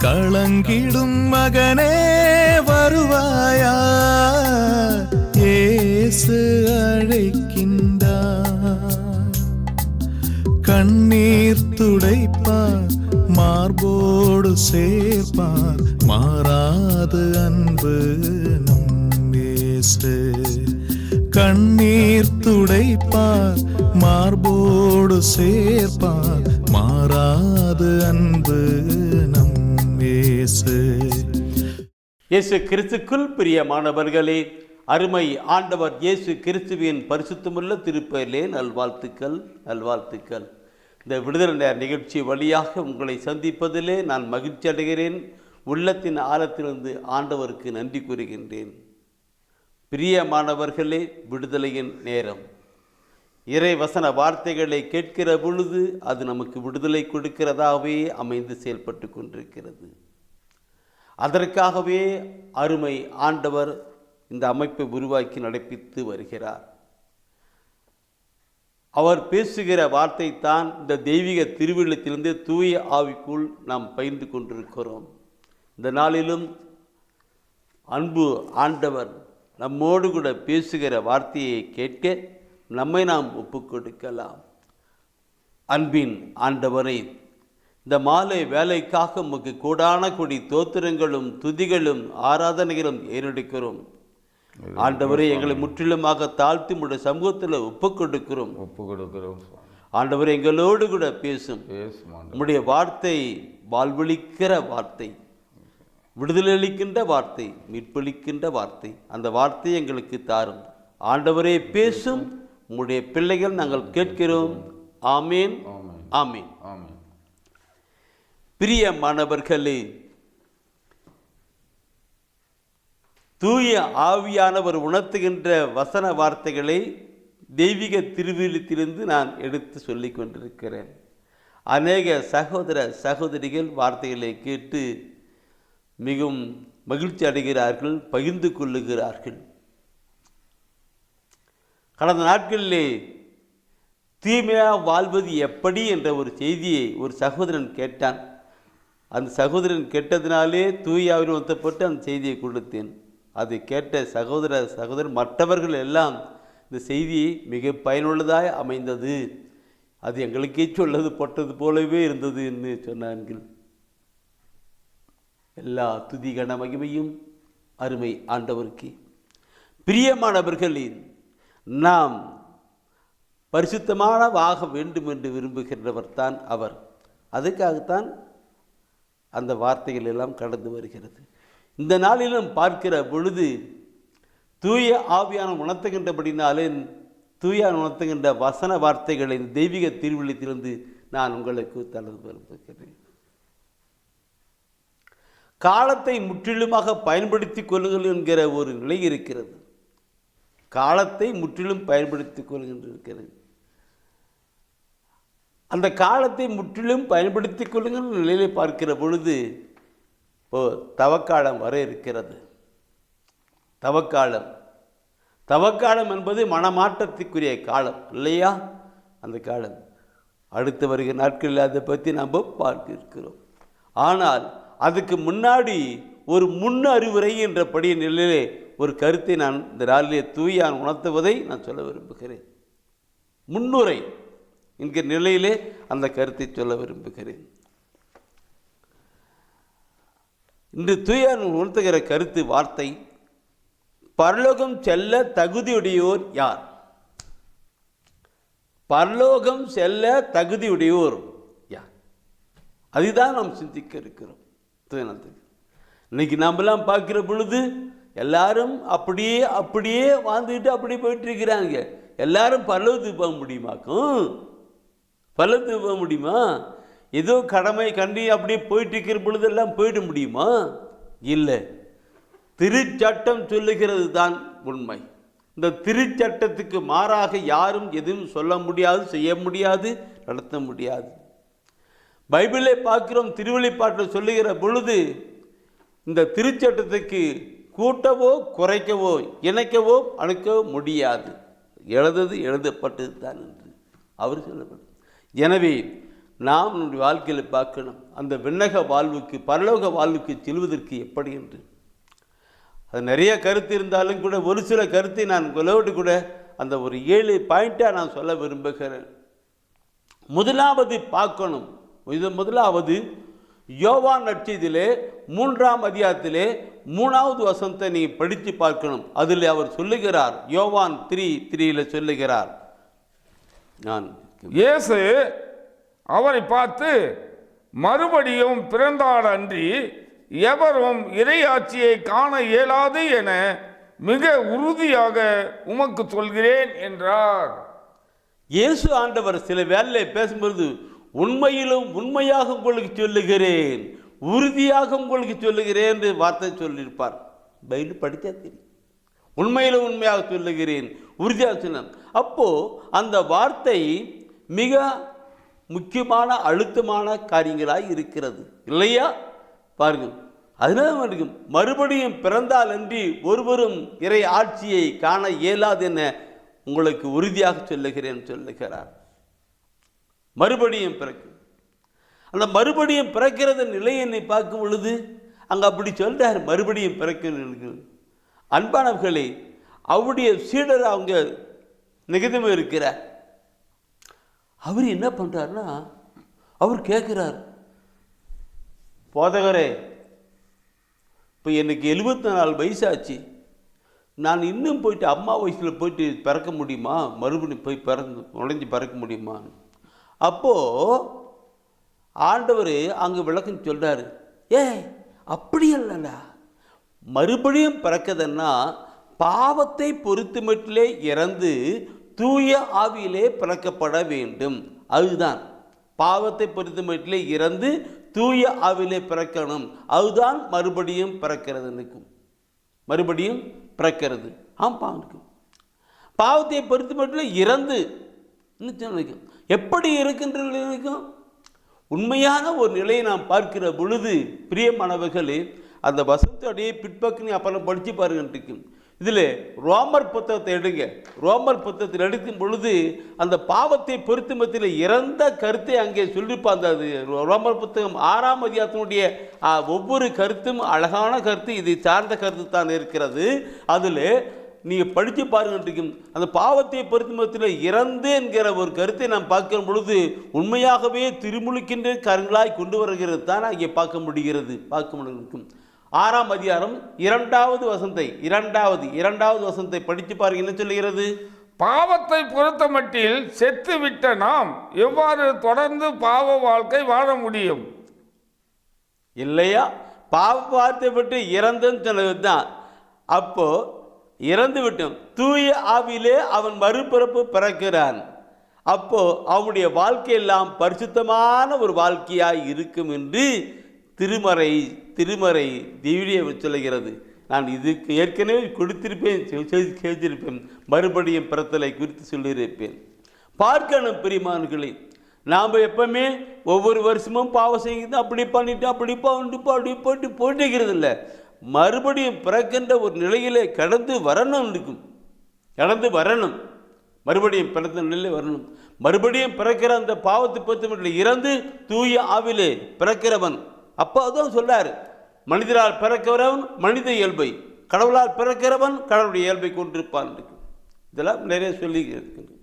களங்கிடும் மகனே வருவாயா, இயேசு அழைக்கின்றார். கண்ணீர் துடைப்பார், மார்போடு சேர்ப்பார், மாறாது அன்பு நம் இயேசு. கண்ணீர் துடைப்பார், மார்போடு சேர்ப்பார், மாறாது அன்பு நம் இயேசு. இயேசு கிறிஸ்துக்குள் பிரியமானவர்களே, அருமை ஆண்டவர் இயேசு கிறிஸ்துவின் பரிசுத்தமுள்ள திருப்பெயரிலே நல்வாழ்த்துக்கள். இந்த விடுதலை நேர நிகழ்ச்சி வழியாக உங்களை சந்திப்பதிலே நான் மகிழ்ச்சி அடைகிறேன். உள்ளத்தின் ஆழத்திலிருந்து ஆண்டவருக்கு நன்றி கூறுகின்றேன். பிரியமானவர்களே, விடுதலையின் நேரம். இறை வசன வார்த்தைகளை கேட்கிற பொழுது அது நமக்கு விடுதலை கொடுக்கிறதாகவே அமைந்து செயல்பட்டு கொண்டிருக்கிறது. அதற்காகவே அருமை ஆண்டவர் இந்த அமைப்பை உருவாக்கி நடப்பித்து வருகிறார். அவர் பேசுகிற வார்த்தை தான் இந்த தெய்வீக திருவிழத்திலிருந்து தூய ஆவிக்குள் நாம் பயிர்ந்து கொண்டிருக்கிறோம். இந்த நாளிலும் அன்பு ஆண்டவர் நம்மோடு கூட பேசுகிற வார்த்தையை கேட்க நம்மை நாம் ஒப்புக்கொடுக்கலாம். அன்பின் ஆண்டவரை, இந்த மாலை வேலைக்காக உமக்கு கூடான கொடி தோத்திரங்களும் துதிகளும் ஆராதனைகளும் ஏறெடுக்கிறோம். ஆண்டவரே, எங்களை முற்றிலுமாக தாழ்த்தி உடைய சமூகத்தில் ஒப்புக்கொடுக்கிறோம். ஆண்டவரே, எங்களோடு கூட பேசும். உம்முடைய வார்த்தை வாழ்வளிக்கிற வார்த்தை, விடுதலை அளிக்கின்ற வார்த்தை, மீட்பளிக்கின்ற வார்த்தை. அந்த வார்த்தையை எங்களுக்கு தாரும். ஆண்டவரே பேசும். உம்முடைய பிள்ளைகள் நாங்கள் கேட்கிறோம். ஆமேன், ஆமேன். பிரியமானவர்களே, தூய ஆவியானவர் உணர்த்துகின்ற வசன வார்த்தைகளை தெய்வீக திருவிழத்திலிருந்து நான் எடுத்து சொல்லிக் கொண்டிருக்கிறேன். அநேக சகோதர சகோதரிகள் வார்த்தைகளை கேட்டு மிகவும் மகிழ்ச்சி அடைகிறார்கள், பகிர்ந்து கொள்ளுகிறார்கள். கடந்த நாட்களிலே தூய்மையாக வாழ்வது எப்படி என்ற ஒரு செய்தியை ஒரு சகோதரன் கேட்டான். அந்த சகோதரன் கேட்டதினாலே தூயாவின் ஒத்தப்பட்டு அந்த செய்தியை கொடுத்தேன். அதை கேட்ட சகோதரர் மற்றவர்கள் எல்லாம் இந்த செய்தியை மிக பயனுள்ளதாய் அமைந்தது, அது எங்களுக்கே சொல்லது பட்டது போலவே இருந்தது என்று சொன்னார்கள். எல்லா துதி கன மகிமையும் அருமை ஆண்டவருக்கு. பிரியமானவர்களின் நாம் பரிசுத்தமானவாக வேண்டும் என்று விரும்புகின்றவர் தான் அவர். அதுக்காகத்தான் அந்த வார்த்தைகள் எல்லாம் கடந்து வருகிறது. இந்த நாளிலும் பார்க்கிற பொழுது தூய ஆவியான உணர்த்துகின்றபடினாலே தூய உணர்த்துகின்ற வசன வார்த்தைகளை தெய்வீக திருவிழத்திலிருந்து நான் உங்களுக்கு தளர்ந்து விரும்புகிறேன். காலத்தை முற்றிலுமாக பயன்படுத்திக் கொள்ளுங்கள் என்கிற ஒரு நிலை இருக்கிறது. காலத்தை முற்றிலும் பயன்படுத்திக் கொள்கின்றிருக்கிறது. அந்த காலத்தை முற்றிலும் பயன்படுத்திக் கொள்ளுங்கள் நிலையிலே பார்க்கிற பொழுது இப்போ தவக்காலம் வர இருக்கிறது. தவக்காலம் என்பது மனமாற்றத்துக்குரிய காலம் இல்லையா? அந்த காலம் அடுத்து வருகிற நாட்களில் அதை பற்றி நாம் பார்க்க இருக்கிறோம். ஆனால் அதுக்கு முன்னாடி ஒரு முன் அறிவுரை என்றபடி நிலையிலே ஒரு கருத்தை நான் இந்த நாளிலே தூயான் உணர்த்துவதை நான் சொல்ல விரும்புகிறேன். முன்னுரை என்கிற நிலையிலே அந்த கருத்தை சொல்ல விரும்புகிறேன். இன்று தூயான் உணர்த்துகிற கருத்து வார்த்தை, பரலோகம் செல்ல தகுதியுடையோர் யார்? பரலோகம் செல்ல தகுதியுடையோர் யார்? அதுதான் நாம் சிந்திக்க இருக்கிறோம். இன்னைக்கு நாமெல்லாம் பார்க்கிற பொழுது எல்லாரும் அப்படியே வாழ்ந்துட்டு அப்படியே போயிட்டு இருக்கிறாங்க. எல்லாரும் பரலோகத்துக்கு போக முடியுமாக்கும்? பரலோகத்துக்கு போக முடியுமா? ஏதோ கடமை கண்டி அப்படியே போயிட்டு இருக்கிற பொழுதெல்லாம் போயிட முடியுமா? இல்லை. திருச்சட்டம் சொல்லுகிறது தான் உண்மை. இந்த திருச்சட்டத்துக்கு மாறாக யாரும் எதுவும் சொல்ல முடியாது, செய்ய முடியாது, நடத்த முடியாது. பைபிளை பார்க்கிறோம். திருவெளிப்பாட்டில் சொல்லுகிற பொழுது இந்த திருச்சட்டத்துக்கு கூட்டவோ குறைக்கவோ இணைக்கவோ அணுக்கவோ முடியாது. எழுதப்பட்டது தான் என்று அவர் சொல்லப்படும். எனவே நாம் நம்முடைய வாழ்க்கையில் பார்க்கணும். அந்த விண்ணக வாழ்வுக்கு பரலோக வாழ்வுக்கு செல்வதற்கு எப்படி என்று. அது நிறைய கருத்து இருந்தாலும் கூட ஒரு சில கருத்தை நான் உங்களோடு கூட அந்த ஒரு 7 பாயிண்டாக நான் சொல்ல விரும்புகிறேன். முதலாவது பார்க்கணும். முதலாவது யோவான் நற்செய்தியிலே 3ஆம் அதிகாரத்திலே 3வது வசனத்தை நீ படித்து பார்க்கணும். அதில் அவர் சொல்லுகிறார், யோவான் 3:3 சொல்லுகிறார், நான் இயேசு அவரை பார்த்து, மறுபடியும் பிறந்தால் அன்றி எவரும் இறையாட்சியை காண இயலாது என மிக உறுதியாக உமக்கு சொல்கிறேன் என்றார். இயேசு ஆண்டவர் சில வேலையை பேசும்பொழுது உண்மையிலும் உண்மையாக உங்களுக்கு சொல்லுகிறேன், உறுதியாக உங்களுக்கு சொல்லுகிறேன் என்று வார்த்தை சொல்லியிருப்பார். பைபிள் படித்தா தெரியும். உண்மையிலும் உண்மையாக சொல்லுகிறேன், உறுதியாக சொன்னார். அப்போ அந்த வார்த்தை மிக முக்கியமான அழுத்தமான காரியங்களாய் இருக்கிறது இல்லையா? பாருங்கள், அதனால இருக்கும் மறுபடியும் பிறந்தால் அன்றி ஒருவரும் இறை ஆட்சியை காண இயலாது என உங்களுக்கு உறுதியாக சொல்லுகிறேன் சொல்லுகிறார். மறுபடியும் பிறக்கும். அந்த மறுபடியும் பிறக்கிறது நிலை என்னை பார்க்கும் பொழுது அங்கே அப்படி சொல்றார், மறுபடியும் பிறக்க. அன்பானவர்களே, அவருடைய சீடர் அவங்க நிகழ்வு இருக்கிறார். அவர் என்ன பண்ணுறாருன்னா, அவர் கேட்குறார், போதகரே, இப்போ எனக்கு 74 வயசாச்சு, நான் இன்னும் போயிட்டு அம்மா வயசில் போயிட்டு பிறக்க முடியுமா? மறுபடியும் போய் நுழைஞ்சு பிறக்க முடியுமா? அப்போது ஆண்டவர் அங்கே விளக்கம் சொல்கிறாரு, அப்படி இல்லைடா, மறுபடியும் பிறக்கதுன்னா பாவத்தை பொறுத்து மட்டிலே இறந்து தூய ஆவியிலே பிறக்கப்பட வேண்டும். அதுதான் பாவத்தை பொறுத்து மட்டிலே இறந்து தூய ஆவியிலே பிறக்கணும். அதுதான் மறுபடியும் பிறக்கிறது. நிற்கும் மறுபடியும் பிறக்கிறது. பாவம் பாவத்தை பொறுத்து மட்டிலே இறந்து நிற்கும். எப்படி இருக்கின்றது நிற்கும்? உண்மையான ஒரு நிலையை நாம் பார்க்கிற பொழுது பிரியமானவர்களே, அந்த வசனத்துடைய பிற்பக்கம் அப்புறம் படித்து பாருங்க. இதில் ரோமர் புத்தகத்தை எடுங்க. ரோமர் புத்தகத்தில் எடுக்கும் பொழுது அந்த பாவத்தை பொறுத்து மத்தியில் இறந்த கருத்தை அங்கே சொல்லியிருப்பாங்க. அது ரோமர் புத்தகம் 6ஆம் அதிகாரத்தினுடைய ஒவ்வொரு கருத்தும் அழகான கருத்து, இதை சார்ந்த கருத்து தான் இருக்கிறது. அதில் நீங்கள் படித்து பாருங்க. அந்த பாவத்தை பொறுத்து மத்தியில் இறந்து என்கிற ஒரு கருத்தை நாம் பார்க்கிற பொழுது உண்மையாகவே திருமுழுக்கின்ற கருங்களாய் கொண்டு வருகிறது தான் அங்கே பார்க்க முடிகிறது. 6ஆம் அதிகாரம் 2வது வசனத்தை படித்து பாருங்க. என்ன சொல்லுகிறது? பாவத்தை பொறுத்த மட்டில் செத்து விட்ட நாம் எவ்வாறு தொடர்ந்து பாவ வாழ்க்கை வாழ முடியும்? இல்லையா? பாவத்தை விட்டு இறந்துன்னு சொன்னது தான். அப்போ இறந்து விட்டோம், தூய ஆவியிலே அவன் மறுபிறப்பு பிறக்கிறான். அப்போ அவனுடைய வாழ்க்கையெல்லாம் பரிசுத்தமான ஒரு வாழ்க்கையாய் இருக்கும் என்று திருமறை திவ்ய சொல்லுகிறது. நான் இதுக்கு ஏற்கனவே கேட்டிருப்பேன், மறுபடியும் பிறத்தலை குறித்து சொல்லியிருப்பேன். பார்க்கணும் பிரியமானவர்களே, நாம் எப்பவுமே ஒவ்வொரு வருஷமும் பாவம் செய்யுது, அப்படி பண்ணிட்டு போட்டுக்கிறது இல்லை. மறுபடியும் பிறக்கின்ற ஒரு நிலையிலே கடந்து வரணும். மறுபடியும் பிறந்த நிலையிலே வரணும். மறுபடியும் பிறக்கிற அந்த பாவத்தை பொறுத்த இறந்து தூய ஆவிலே பிறக்கிறவன். அப்போ அதுதான் சொல்றாரு, மனிதரால் பிறக்கிறவன் மனித இயல்பை, கடவுளால் பிறக்கிறவன் கடவுளுடைய இயல்பை கொண்டிருப்பான். இதெல்லாம் நிறைய சொல்லி இருக்கின்றன.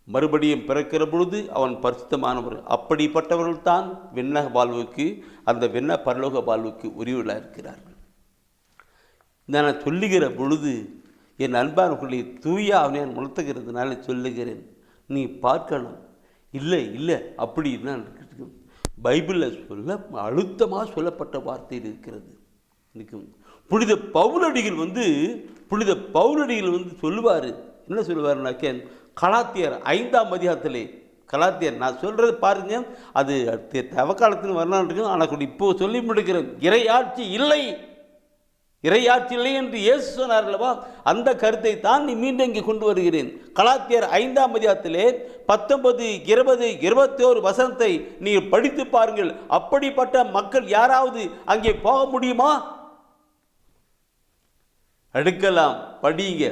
மறுபடியும் பிறக்கிற பொழுது அவன் பரிசுத்தமானவர். அப்படிப்பட்டவர்கள் தான் விண்ணக வாழ்வுக்கு, அந்த விண்ண பரலோக வாழ்வுக்கு உரிமையாக இருக்கிறார்கள். நான் சொல்லுகிற பொழுது என் அன்பானவர்களை தூய அவனை நான் உணர்த்துகிறதுனால சொல்லுகிறேன். நீ பார்க்கணும். இல்லை அப்படி தான் பைபிளில் அழுத்தமாக சொல்லப்பட்ட வார்த்தையில் இருக்கிறது. புனித பவுலடிகள் சொல்லுவார். என்ன சொல்லுவாருனாக்க, கலாத்தியர் 5ஆம் அதிகாரத்திலே, கலாத்தியர் நான் சொல்கிறது பாருங்க, அது தவக்காலத்தில் வரலாறு. ஆனால் இப்போ சொல்லி முடிக்கிறேன், இறையாட்சி இல்லை என்று இயேசு சொன்னார் அல்லவா? அந்த கருத்தை தான் நீ மீண்டும் இங்கே கொண்டு வருகிறேன். கலாத்தியர் 5ஆம் அதிகாரத்திலே 19, 20, 21 வசனத்தை நீ படித்து பாருங்கள். அப்படிப்பட்ட மக்கள் யாராவது அங்கே போக முடியுமா? எடுக்கலாம், படிங்க,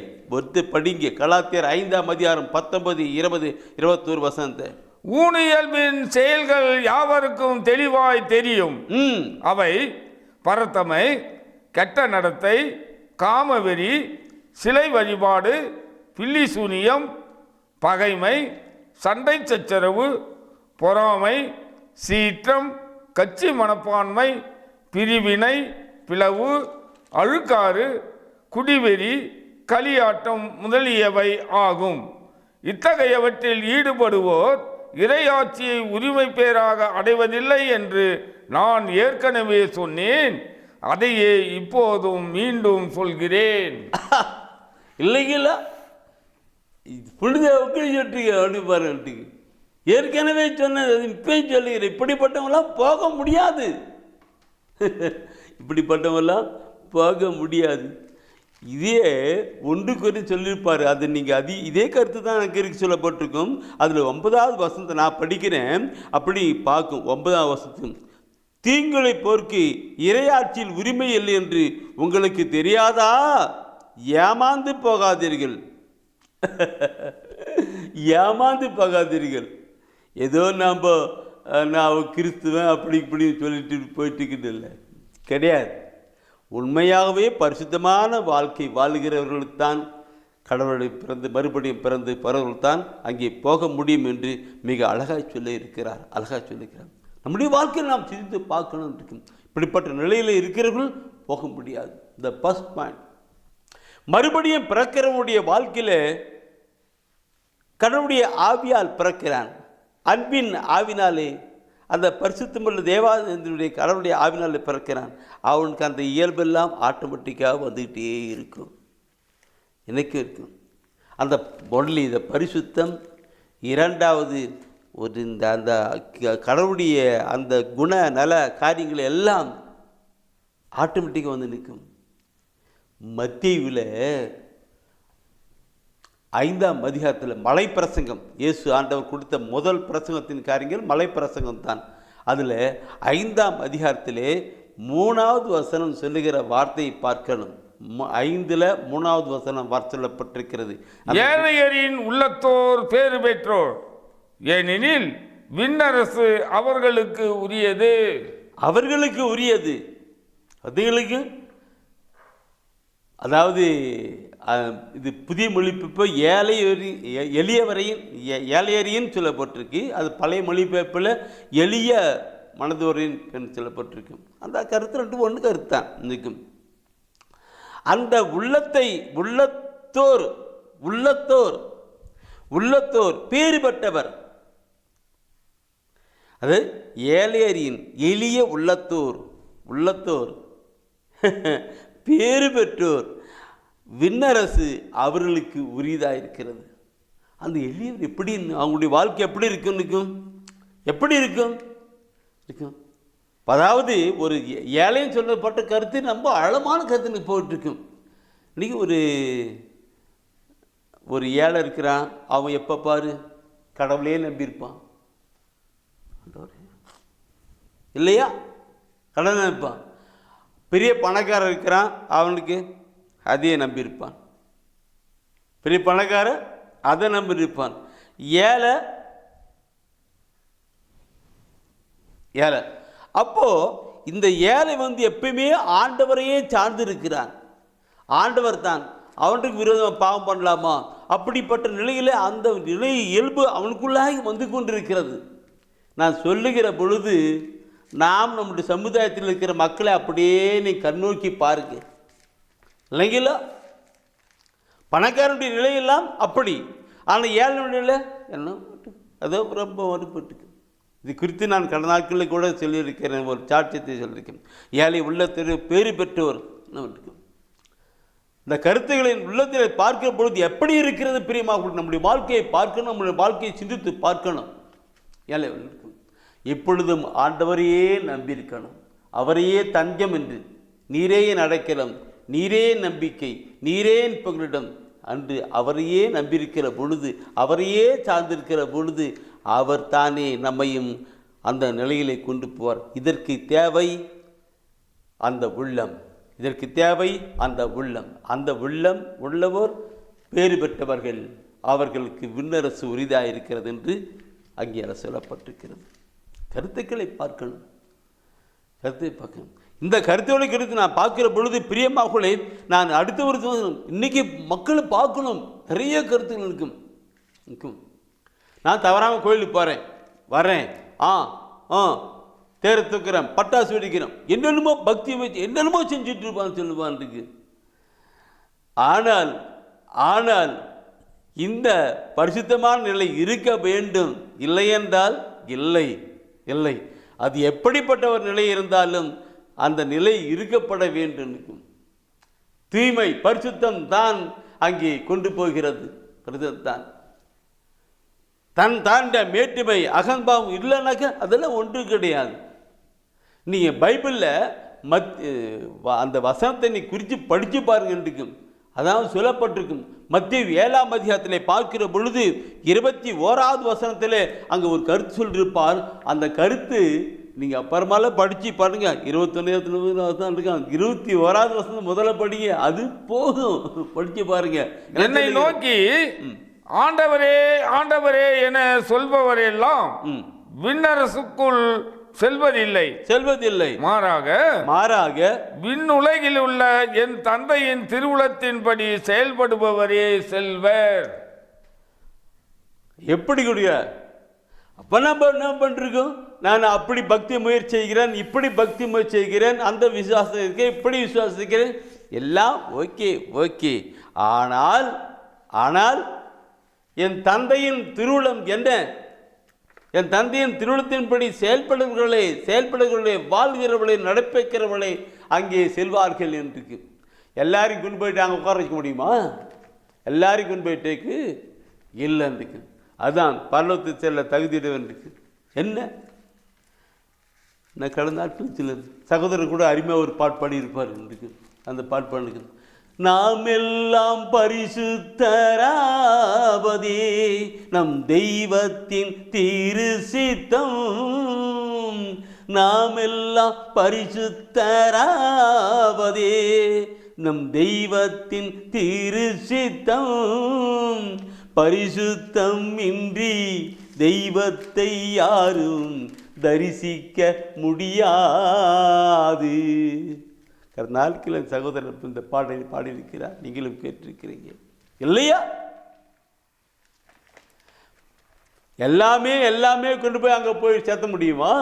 படிங்க. கலாத்தியர் 5ஆம் அதிகாரம் 19, 20, 21 வசனத்தை ஊனியல்பின் செயல்கள் யாவருக்கும் தெளிவாய் தெரியும். ம் அவை பரத்தமை, கெட்ட நடத்தை, காமவெறி, சிலை வழிபாடு, பில்லிசூனியம், பகைமை, சண்டை சச்சரவு, பொறாமை, சீற்றம், கட்சி மனப்பான்மை, பிரிவினை, பிளவு, அழுக்காறு, குடிவெறி, களியாட்டம் முதலியவை ஆகும். இத்தகையவற்றில் ஈடுபடுவோர் இறையாட்சியை உரிமை பேராக அடைவதில்லை என்று நான் ஏற்கனவே சொன்னேன். அதையே இப்போதும் மீண்டும் சொல்கிறேன். இல்லைங்களா? புனித சொல்லிட்டு அப்படி பாருங்க, ஏற்கனவே சொன்னது இப்பயும் சொல்லுகிறேன். இப்படிப்பட்டவங்களாம் போக முடியாது. இப்படிப்பட்டவங்களாம் போக முடியாது. இதே ஒன்று குறி சொல்லியிருப்பார். அது நீங்கள் இதே கருத்து தான் எனக்கு இருக்கு சொல்லப்பட்டிருக்கும். அதில் 9வது வசனத்தை நான் படிக்கிறேன். அப்படி பார்க்கும் 9வது வசனம், தீங்குகளை போர்க்கு இறையாட்சியில் உரிமை இல்லை என்று உங்களுக்கு தெரியாதா? ஏமாந்து போகாதீர்கள். ஏமாந்து போகாதீர்கள். ஏதோ நான் கிறிஸ்துவன் அப்படி இப்படி சொல்லிட்டு போயிட்டு இல்லை, கிடையாது. உண்மையாகவே பரிசுத்தமான வாழ்க்கை வாழுகிறவர்களுக்குத்தான் கடவுளை மறுபடியும் பிறந்து பரவர்கள்தான் அங்கே போக முடியும் என்று மிக அழகாய் சொல்லியிருக்கிறார். நம்முடைய வாழ்க்கையில் நாம் சிந்தித்து பார்க்கணும் இருக்கும். இப்படிப்பட்ட நிலையில் இருக்கிறவர்கள் போக முடியாது. த ஃபர்ஸ்ட் பாயிண்ட், மறுபடியும் பிறக்கிறவனுடைய வாழ்க்கையில் கடவுளுடைய ஆவியால் பிறக்கிறான். அன்பின் ஆவினாலே, அந்த பரிசுத்தமுள்ள தேவானுடைய கடவுளுடைய ஆவினாலே பிறக்கிறான். அவனுக்கு அந்த இயல்பெல்லாம் ஆட்டோமேட்டிக்காக வந்துக்கிட்டே இருக்கும். எனக்கு இருக்கும் அந்த ஒன்லி இந்த பரிசுத்தம். இரண்டாவது ஒரு அந்த கடவுளுடைய அந்த குண நல காரியங்கள் எல்லாம் ஆட்டோமேட்டிக்காக வந்து நிற்கும். மத்தேயுவில் 5ஆம் அதிகாரத்தில் மலை பிரசங்கம், இயேசு ஆண்டவர் கொடுத்த முதல் பிரசங்கத்தின் காரியங்கள் மலை பிரசங்கம் தான். அதில் 5ஆம் அதிகாரத்திலே 3வது வசனம் சொல்லுகிற வார்த்தையை பார்க்கணும். 5ல் 3வது வசனம் சொல்லப்பட்டிருக்கிறது, ஏழையரின் உள்ளத்தோர் பேறு பெற்றோர், ஏனெனில் விண்ணரசு அவர்களுக்கு உரியது. அவர்களுக்கு உரியது. அதுகளுக்கு, அதாவது இது புதிய மொழிபெயர்ப்பு ஏழையரின்னு சொல்லப்பட்டிருக்கு. அது பழைய மொழிபெயர்ப்பில் எளிய மனதோரின் சொல்லப்பட்டிருக்கு. அந்த கருத்து ரெண்டு ஒன்று கருத்து தான் நிற்கும். அந்த உள்ளத்தோர் பேறு பெற்றவர், அது ஏழையரின் எளிய உள்ளத்தோர் பேறு பெற்றோர், விண்ணரசு அவர்களுக்கு உரியதாக இருக்கிறது. அந்த எளியவர் எப்படி, அவங்களுடைய வாழ்க்கை எப்படி இருக்கும்? எப்படி இருக்கும்? அதாவது ஒரு ஏழைன்னு சொல்லப்பட்ட கருத்து ரொம்ப ஆழமான கருத்து போயிட்டுருக்கும். இன்றைக்கி ஒரு ஏழை இருக்கிறான், அவன் எப்போ பாரு கடவுளையே நம்பியிருப்பான் இல்லையா? கடவுளை நம்பிப்பான். பெரிய பணக்காரர் இருக்கிறான், அவனுக்கு அதையே நம்பியிருப்பான். பெரிய பணக்காரர் அதை நம்பியிருப்பான். ஏழை அப்போ இந்த ஏழை எப்பயுமே ஆண்டவரையே சார்ந்து இருக்கிறான். ஆண்டவர் தான் அவனுக்கு விரோதமாக பாவம் பண்ணலாமா? அப்படிப்பட்ட நிலையில் அந்த நிலை இயல்பு அவனுக்குள்ளாக வந்து கொண்டிருக்கிறது. நான் சொல்லுகிற பொழுது நாம் நம்முடைய சமுதாயத்தில் இருக்கிற மக்களை அப்படியே நீ கண்ணோக்கி பாருங்க. இல்லைங்களா? பணக்காரனுடைய நிலையெல்லாம் அப்படி, ஆனால் ஏழைனுடைய நிலை என்ன அதோ ரொம்ப வருப்பட்டுக்கு. இது குறித்து நான் கடந்த நாட்களில் கூட சொல்லியிருக்கிறேன், ஒரு சாட்சியத்தை சொல்லியிருக்கேன். ஏழை உள்ளத்தில் பேறு பெற்றோர். இந்த கருத்துக்களின் உள்ளத்தில் பார்க்கிற பொழுது எப்படி இருக்கிறது பிரியமாக நம்முடைய வாழ்க்கையை பார்க்கணும், நம்முடைய வாழ்க்கையை சிந்தித்து பார்க்கணும். ஏழை எப்பொழுதும் ஆண்டவரையே நம்பியிருக்கணும், அவரையே தஞ்சம் என்று, நீரே என் அடைக்கலம், நீரே நம்பிக்கை, நீரே புகலிடம் அன்று அவரையே நம்பியிருக்கிற பொழுது, அவரையே சார்ந்திருக்கிற பொழுது அவர் தானே நம்மையும் அந்த நிலையிலே கொண்டு போவார். இதற்கு தேவை அந்த உள்ளம், அந்த உள்ளம் உள்ளவோர் பேறு பெற்றவர்கள், அவர்களுக்கு விண்ணரசு உரிதாக இருக்கிறது என்று அங்கே சொல்லப்பட்டிருக்கிறது. கருத்துக்களை பார்க்கணும், கருத்தை பார்க்கணும். இந்த கருத்தோட கருத்து நான் பார்க்குற பொழுது பிரியமாகலே நான் அடுத்த ஒரு இன்னைக்கு மக்களை பார்க்கணும். நிறைய கருத்துக்கள் இருக்கும். நான் தவறாமல் கோயிலுக்கு போகிறேன், வரேன், தேரை தூக்குறேன், பட்டாசு வெடிக்கிறேன், என்னென்னமோ பக்தி வச்சு என்னென்னமோ செஞ்சுட்டு இருப்பான்னு சொல்லுவான் இருக்கு. ஆனால் இந்த பரிசுத்தமான நிலை இருக்க வேண்டும். இல்லையென்றால் இல்லை. அது எப்படிப்பட்ட ஒரு நிலை இருந்தாலும் அந்த நிலை இருக்கப்பட வேண்டும். தூய்மை பரிசுத்தம் தான் அங்கே கொண்டு போகிறது. பரிசுத்தான் தன் தாண்ட மேட்டுமை அகம்பாவம் இல்லைனாக்க அதெல்லாம் ஒன்று கிடையாது. நீங்கள் பைபிளில் அந்த வசனத்தை நீ குறித்து படித்து பாருங்க. அதாவது சொல்லப்பட்டிருக்கும். மத்திய 7ஆம் அதிகாரத்தில் பார்க்கிற பொழுது 21வது வசனத்தில் அங்கே ஒரு கருத்து சொல்லியிருப்பார். அந்த கருத்து நீங்கள் அப்புறமால படித்து பாருங்க. 21 இருக்காங்க. 21வது வசனம் முதல்ல படிங்க, அது போதும். படித்து பாருங்க. என்னை நோக்கி ஆண்டவரே ஆண்டவரே என சொல்பவரெல்லாம் விண்ணரசுக்குள் செல்வதில்லை, மாறாக விண்ணுலகில் உள்ள என் தந்தையின் திருவுளத்தின்படி செயல்படுபவரே செல்வர். எப்படி கூடிய அப்ப நம்ம என்ன பண்ணிருக்கோம்? நான் அப்படி பக்தி முயற்சி செய்கிறேன், இப்படி பக்தி முயற்சி செய்கிறேன், அந்த விசுவாசம் இருக்கேன், இப்படி விசுவாசிக்கிறேன், எல்லாம் ஓகே. ஆனால் என் தந்தையின் திருவுளம் என்ன? என் தந்தையின் திருவுளத்தின்படி செயல்படுகிறவர்களே வாழ்கிறவர்களே நடப்பிக்கிறவர்களே அங்கே செல்வார்கள் என்று. எல்லாரையும் கொண்டு போயிட்டு அங்கே உட்கார வைக்க முடியுமா? எல்லாரையும் கொண்டு போயிட்டேக்கு இல்லைன்னு. அதுதான் பரலோகத்து செல்ல தகுதியிடவன் இருக்கு. என்ன நான் கடந்த நாட்கள் சில சகோதரர் கூட அருமையாக ஒரு பாட்டு பாடியிருப்பார் இருக்கு. அந்த பாட்டு பாடுக்கு நாம் எல்லாம் பரிசுத்தராவதே நம் தெய்வத்தின் திருசித்தம். நாம் எல்லாம் பரிசுத்தராவதே நம் தெய்வத்தின் திருசித்தம். பரிசுத்தம் இன்றி தெய்வத்தை யாரும் தரிசிக்க முடியாது. நாட்கள் சகோதரர் இந்த பாடலை பாடியிருக்கிறார், நீங்களும் கேட்டிருக்கிறீங்க இல்லையா? எல்லாமே கொண்டு போய் அங்கே போய் சேர்த்த முடியுமா?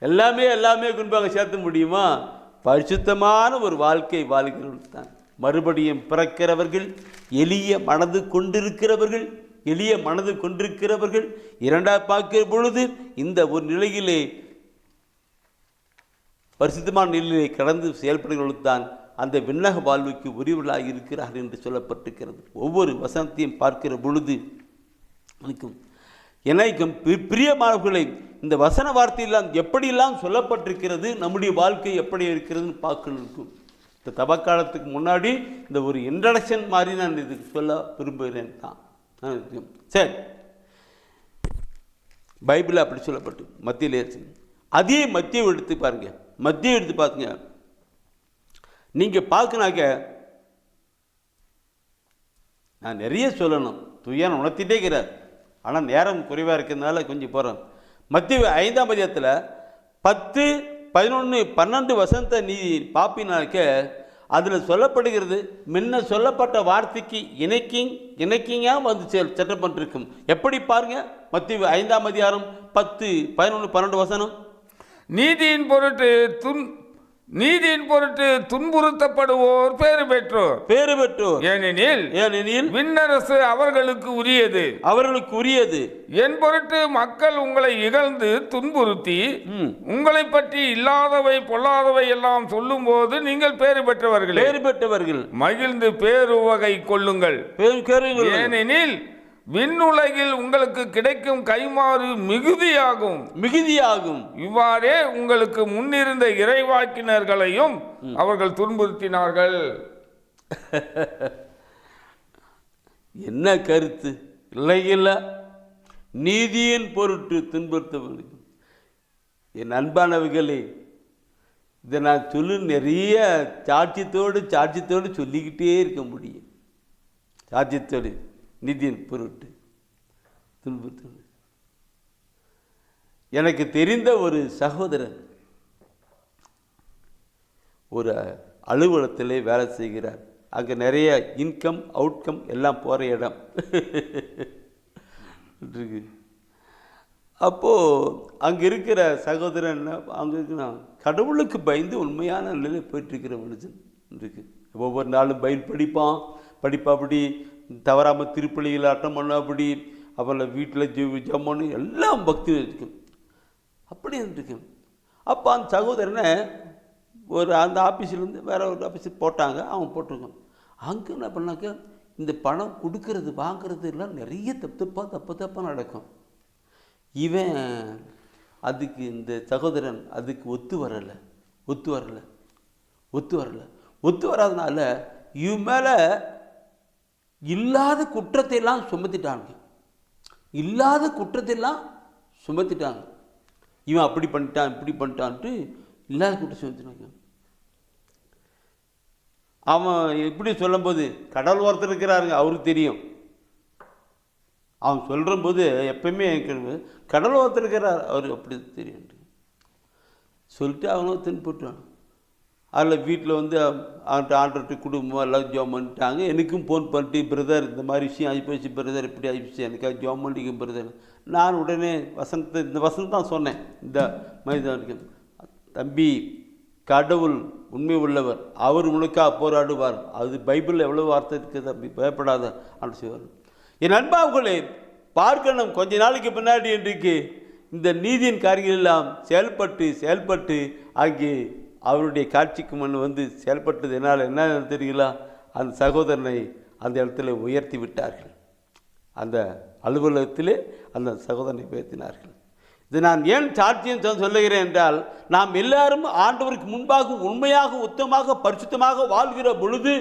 எல்லாமே கொண்டு போய் அங்கே சேர்த்த முடியுமா? பரிசுத்தமான ஒரு வாழ்க்கை வாழ்கிறவர்கள் தான் மறுபடியும் பிறக்கிறவர்கள், எளிய மனது கொண்டிருக்கிறவர்கள். இரண்டாவது பார்க்கிற பொழுது இந்த ஒரு நிலையிலே பரிசுத்தமான நிலையை கடந்து செயல்படுகிறவர்கள் தான் அந்த விண்ணக வாழ்வுக்கு உரியவர்களாக இருக்கிறார்கள் என்று சொல்லப்பட்டிருக்கிறது. ஒவ்வொரு வசனத்தையும் பார்க்கிற பொழுது எனக்கும் பிரியமானவர்களை இந்த வசன வார்த்தையெல்லாம் எப்படியெல்லாம் சொல்லப்பட்டிருக்கிறது, நம்முடைய வாழ்க்கை எப்படி இருக்கிறதுன்னு பார்க்கணும். இந்த தவக்காலத்துக்கு முன்னாடி இந்த ஒரு இன்ட்ரடக்ஷன் மாதிரி நான் இதுக்கு சொல்ல விரும்புகிறேன் தான். சரி, பைபிளில் அப்படி சொல்லப்பட்டு மத்தியிலே அதே மத்தியை எடுத்து பாருங்க. மத்தியை எடுத்து பார்த்துங்க. நீங்கள் பார்க்கனாக்க நான் நிறைய சொல்லணும், துயரம் உணர்த்திட்டே இருக்கிறார். ஆனால் நேரம் குறைவாக இருக்கிறதுனால கொஞ்சம் போகிறேன். மத்திய 5ஆம் அதிகாரத்தில் 10, 11, 12 வசனத்தை நீ பாப்பினாக்க அதில் சொல்லப்படுகிறது. முன்ன சொல்லப்பட்ட வார்த்தைக்கு இணைக்கிங்க வந்து செட்டப் பண்ணிருக்கும். எப்படி பாருங்க, மத்திய 5ஆம் அதிகாரம் 10, 11, 12 வசனம். நீதியின் பொருட்டு துன்புறுத்தப்படுவோர் பேறு பெற்றோர். ஏனெனில் விண்ணரசு அவர்களுக்கு உரியது. என் பொருட்டு மக்கள் உங்களை இகழ்ந்து துன்புறுத்தி உங்களை பற்றி இல்லாதவை பொல்லாதவை எல்லாம் சொல்லும் போது நீங்கள் பேறு பெற்றவர்கள். மகிழ்ந்து பேருவகை கொள்ளுங்கள். ஏனெனில் விண்ணுலகில் உங்களுக்கு கிடைக்கும் கைமாறு மிகுதியாகும். இவ்வாறே உங்களுக்கு முன்னிருந்த இறைவாக்கினர்களையும் அவர்கள் துன்புறுத்தினார்கள். என்ன கருத்து இல்லையில்ல? நீதியின் பொருட்டு துன்புறுத்தவர்கள். என் அன்பானவர்களே, இதை நான் நிறைய சாட்சியத்தோடு சொல்லிக்கிட்டே இருக்க முடியும். சாட்சியத்தோடு நீதியின் பொருட்டு துன்புறுத்தல். எனக்கு தெரிந்த ஒரு சகோதரர் ஒரு அலுவலகத்திலே வேலை செய்கிறார். அங்கே நிறைய இன்கம் அவுட்கம் எல்லாம் போகிற இடம் இருக்கு. அப்போது அங்கே இருக்கிற சகோதரன் அங்கே கடவுளுக்கு பயந்து உண்மையான நிலையில் போயிட்டுருக்கிற மனுஷன் இருக்கு. ஒவ்வொரு நாளும் பைபிள் படிப்பான் அப்படி தவறாமல் திருப்பலிகள் அட்டம் பண்ண அப்படி அப்புறம் வீட்டில் ஜம்மனு எல்லாம் பக்தி இருக்கும். அப்படி இருக்கு. அப்போ அந்த சகோதரனை ஒரு அந்த ஆஃபீஸ்லேருந்து வேற ஒரு ஆஃபீஸுக்கு போட்டாங்க. அவங்க போட்டிருக்கான். அங்கே என்ன பண்ணாக்க இந்த பணம் கொடுக்கறது வாங்கிறது எல்லாம் நிறைய தப்பாக நடக்கும். இவன் அதுக்கு இந்த சகோதரன் அதுக்கு ஒத்து வராதனால இவன் மேலே இல்லாத குற்றத்தையெல்லாம் சுமத்திட்டாங்க. இவன் அப்படி பண்ணிட்டான் இப்படி பண்ணிட்டான்ட்டு இல்லாத குற்றம் சுமத்தினாங்க. அவன் எப்படி சொல்லும்போது கடவுள் ஒருத்தர் இருக்கிறாருங்க, அவருக்கு தெரியும். அவன் சொல்கிற போது எப்பயுமே கடவுள் ஒருத்தர் இருக்கிறார், அவருக்கு அப்படி தெரியும் சொல்லிட்டு அவனும் தின்னு போட்டுவான். அதில் வீட்டில் வந்து ஆண்டர்கிட்ட குடும்பம் எல்லாம் ஜோம் பண்ணிட்டாங்க. எனக்கும் ஃபோன் பண்ணிட்டு, பிரதர் இந்த மாதிரி விஷயம் ஆகிப்போச்சு பிரதர், இப்படி ஆகிப்போச்சு, எனக்காக ஜோம் பண்ணிக்க பிரதர். நான் உடனே இந்த வசனம் தான் சொன்னேன். இந்த மாதிரி தம்பி, கடவுள் உண்மை உள்ளவர், அவர் உனக்காக போராடுவார். அது பைபிளில் எவ்வளோ வார்த்தை இருக்குது, அப்படி பயப்படாத அப்படின்னு செய்வார். என் அன்பாவுகளே, பார்க்கணும் கொஞ்ச நாளைக்கு பின்னாடி இன்றைக்கு இந்த நீதியின் காரியங்கள் எல்லாம் செயல்பட்டு அங்கே அவருடைய காட்சிக்கு முன் வந்து செயல்பட்டது. என்னால் என்ன தெரியுங்களா, அந்த சகோதரனை அந்த இடத்துல உயர்த்தி விட்டார்கள். அந்த அலுவலகத்திலே அந்த சகோதரனை உயர்த்தினார்கள். இது நான் ஏன் சாட்சியம் சொல்லுகிறேன் என்றால், நாம் எல்லாரும் ஆண்டவருக்கு முன்பாக உண்மையாக உத்தமாக பரிசுத்தமாக வாழ்கிற பொழுது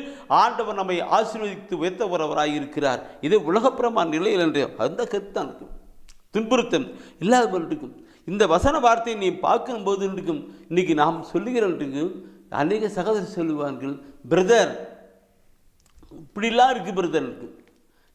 ஆண்டவர் நம்மை ஆசீர்வதித்து உயர்த்தவராக இருக்கிறார். இது உலகப்புறமான நிலையில் என்று அந்த கருத்து தான் இருக்கும். துன்புறுத்தம் இல்லாத இருக்கும். இந்த வசன வார்த்தையை நீ பார்க்கும்போது இருக்கும். இன்னைக்கு நாம் சொல்லுகிறோம், அநேக சகோதரர் சொல்லுவார்கள், பிரதர் இப்படிலாம் இருக்குது பிரதர் இருக்கு.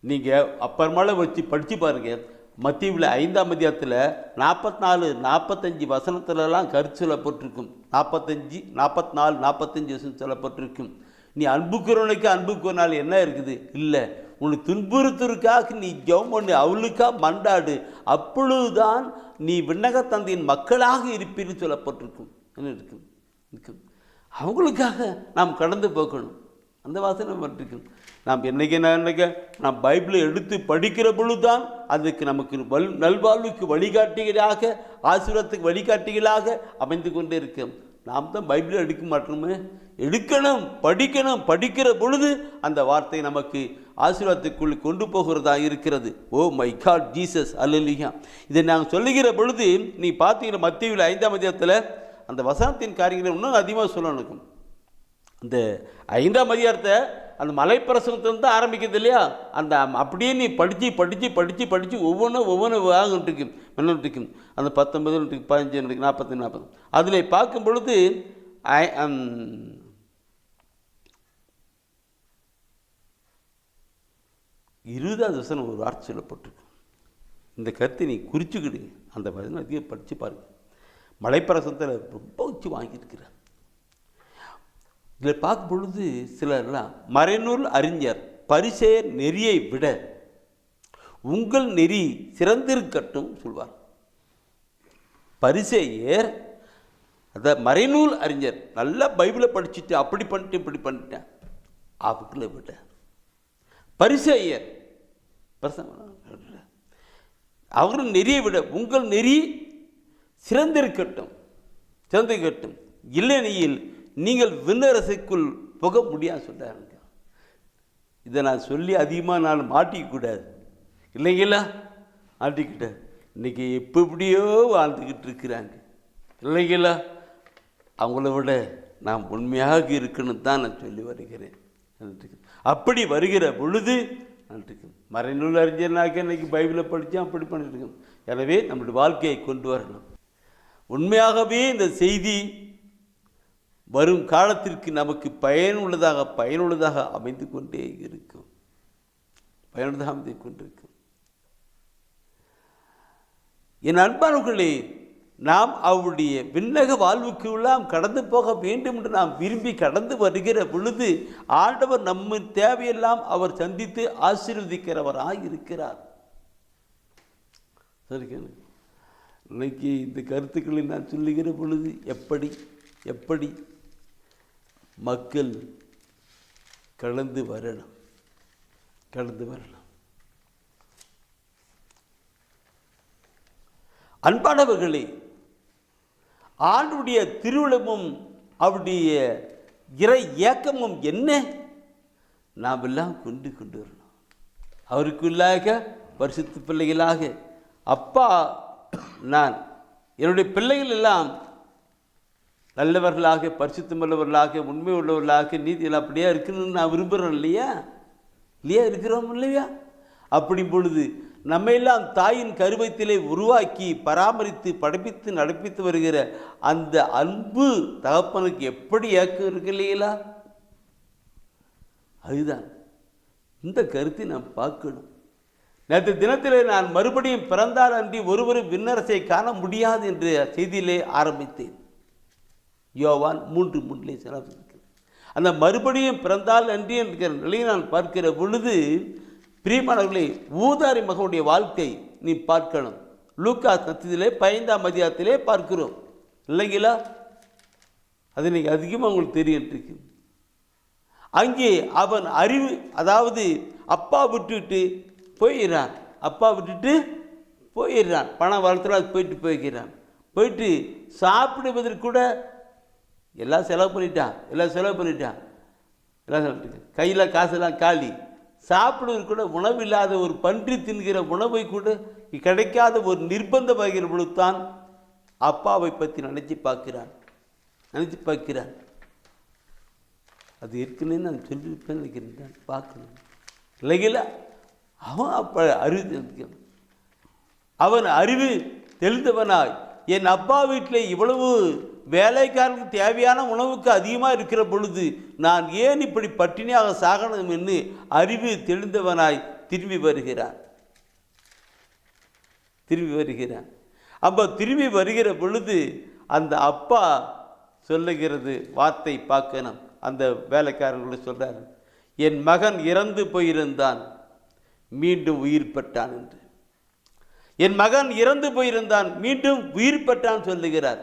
நீங்கள் அப்புறமால வச்சு படித்து பாருங்கள். மத்தேயுவில் 5ஆம் அதிகாரத்தில் 44, 45 வசனத்துலலாம் கருத்து சொல்லப்பட்டிருக்கும். 45, 44, 45 வசனம் சொல்லப்பட்டிருக்கும். நீ அன்புக்குறவனுக்கு அன்புக்குறனால என்ன இருக்குது? இல்லை, உன்னை துன்புறுத்துறதுக்காக நீ ஜெபம் பண்ணு, அவளுக்காக மண்டாடு, அப்பொழுதுதான் நீ விண்ணக தந்தையின் மக்களாக இருப்பீர்னு சொல்லப்பட்டிருக்கும். என்ன இருக்கும்? அவங்களுக்காக நாம் கடந்து போகணும். அந்த வாசனை பட்டிருக்கும். நாம் என்னைக்கு நாம் பைபிளை எடுத்து படிக்கிற பொழுதுதான் அதுக்கு நமக்கு நல்வாழ்வுக்கு வழிகாட்டிகளாக, ஆசீர்வாதத்துக்கு வழிகாட்டிகளாக அமைந்து கொண்டே இருக்கோம். நாம் தான் பைபிளை எடுக்க மாட்டோமே. எடுக்கணும், படிக்கணும். படிக்கிற பொழுது அந்த வார்த்தை நமக்கு ஆசீர்வாதத்துக்குள் கொண்டு போகிறதா இருக்கிறது. ஓ மை காட் ஜீசஸ் அல்லேலூயா. இதை நாங்கள் சொல்லுகிற பொழுது நீ பார்த்தீங்கன்னா மத்தேயுவில் 5ஆம் அதிகாரத்தில் அந்த வசனத்தின் காரியங்களை இன்னும் அதிகமாக சொல்லணும். இந்த 5ஆம் அதிகாரத்தை அந்த மலைப்பிரசங்கத்திலிருந்து தான் ஆரம்பிக்கிறது இல்லையா? அந்த அப்படியே நீ படித்து ஒவ்வொன்றும் வாங்கிட்டு அந்த 19, 15, 40, 40 அதில் பார்க்கும் பொழுது 20ஆவது வசனம் ஒரு வார்த்தை சொல்லப்பட்டிருக்கு. இந்த கருத்தை நீ குறிச்சுக்கிடு. அந்த வசனம் அதிகம் படித்து பாருங்க. மலைப்பிரசங்கத்தில் ரொம்ப வச்சு வாங்கியிருக்கிறார். இதில் பார்க்கும் பொழுது சிலர்லாம் மறைநூல் அறிஞர் பரிசேயர் நெறியை விட உங்கள் நெறி சிறந்திருக்கட்டும் சொல்வார். பரிசேயர் அந்த மறைநூல் அறிஞர் நல்லா பைபிளை படிச்சுட்டு அப்படி பண்ணிட்டு இப்படி பண்ணிட்டேன் அவங்களை விட பரிசேயர் அவர் நெறியை விட உங்கள் நெறி சிறந்திருக்கட்டும். இல்லைனியில் நீங்கள் விண்ணரசுக்குள் போக முடியாது சொல்கிறாங்க. இதை நான் சொல்லி அதிகமாக நான் மாட்டிக்கூடாது இல்லைங்களா? மாட்டிக்கிட்டேன். இன்றைக்கி எப்படியோ வாழ்ந்துக்கிட்டு இருக்கிறாங்க இல்லைங்களா? அவங்கள விட நாம் உண்மையாக இருக்கணும் தான் நான் சொல்லி வருகிறேன். அப்படி வருகிற பொழுது மறைநூல் அறிஞர்னாக்க இன்றைக்கி பைபிளை படித்தேன் அப்படி பண்ணிட்டுருக்கோம். எனவே நம்மளுடைய வாழ்க்கையை கொண்டு வரணும். உண்மையாகவே இந்த செய்தி வரும் காலத்திற்கு நமக்கு பயனுள்ளதாக அமைந்து கொண்டே இருக்கும். என் அன்பானவர்களே, நாம் அவருடைய விண்ணக வாழ்வுக்கு எல்லாம் கடந்து போக வேண்டும் என்று நாம் விரும்பி கடந்து வருகிற பொழுது ஆண்டவர் நம்ம தேவையெல்லாம் அவர் சந்தித்து ஆசீர்வதிக்கிறவராக இருக்கிறார். சரிங்க, இன்னைக்கு இந்த கருத்துக்களை நான் சொல்லுகிற பொழுது எப்படி மக்கள் கடந்து வரணும். அன்பானவர்களே, ஆண்டுடைய திருவிழமும் அவருடைய இறை இயக்கமும் என்ன? நாம் எல்லாம் கொண்டு வரணும். அவருக்குள்ளாக பரிசுத்த பிள்ளைகளாக, அப்பா நான் என்னுடைய பிள்ளைகள் எல்லாம் நல்லவர்களாக, பரிசுத்தமுள்ளவர்களாக, உண்மை உள்ளவர்களாக, நீதியில் அப்படியே இருக்கணும்னு நான் விரும்புகிறேன் இல்லையா? இருக்கிறோம் இல்லையா? அப்படி பொழுது நம்மையெல்லாம் தாயின் கருவத்திலே உருவாக்கி பராமரித்து படைப்பித்து நடப்பித்து வருகிற அந்த அன்பு தகப்பனுக்கு எப்படி ஏக்கம் இருக்கு இல்லையா? அதுதான் இந்த கருத்தை நாம் பார்க்கணும். நேற்று தினத்திலே நான் மறுபடியும் பிறந்தால் அன்றி ஒருவரும் விண்ணரசை காண முடியாது என்ற செய்தியிலே ஆரம்பித்தேன். யோவான் 3:3 சொன்னார். அந்த மறுபடியும் பிறந்தால் அன்றி என்கிற நிலையை நான் பார்க்கிற பொழுது, பிரியமானவர்களே, ஊதாரி மகனுடைய வாழ்க்கை நீ பார்க்கணும். லூக்கா நற்செய்தியிலே 15ஆம் அதிகாரத்திலே பார்க்கிறோம் இல்லைங்களா? அது நீங்கள் அதிகமாக உங்களுக்கு தெரியிருக்கு. அங்கே அவன் அறிவு, அதாவது அப்பா விட்டுட்டு போயிடுறான். பணம் வளர்த்துலாம் போய்கிறான். போயிட்டு சாப்பிடுவதற்கு கூட எல்லாம் செலவு பண்ணிட்டான். கையில் காசெல்லாம் காலி. சாப்பிடுவதற்கு கூட உணவு இல்லாத ஒரு பன்றி தின்கிற உணவை கூட கிடைக்காத ஒரு நிர்பந்தம் ஆகிற பொழுதுதான் அப்பாவை பற்றி நினைச்சு பார்க்கிறான். அது ஏற்கனவே நான் சொல்லியிருப்பேன் நினைக்கிறேன். பார்க்கணும் இல்லைங்களா? அவன் அறிவு தெளிந்தவனாய், என் அப்பா வீட்டில் இவ்வளவு வேலைக்காரனுக்கு தேவையான உணவுக்கு அதிகமாக இருக்கிற பொழுது நான் ஏன் இப்படி பட்டினியாக சாகணும் என்று அறிவு தெளிந்தவனாய் திரும்பி வருகிறான். அப்போ திரும்பி வருகிற பொழுது அந்த அப்பா சொல்லுகிறது வார்த்தை பார்க்கணும். அந்த வேலைக்காரங்களை சொல்றாரு, என் மகன் இறந்து போயிருந்தான், மீண்டும் உயிர் பெற்றான் என்று. என் மகன் இறந்து போயிருந்தான், மீண்டும் உயிர் பெற்றான் சொல்லுகிறார்.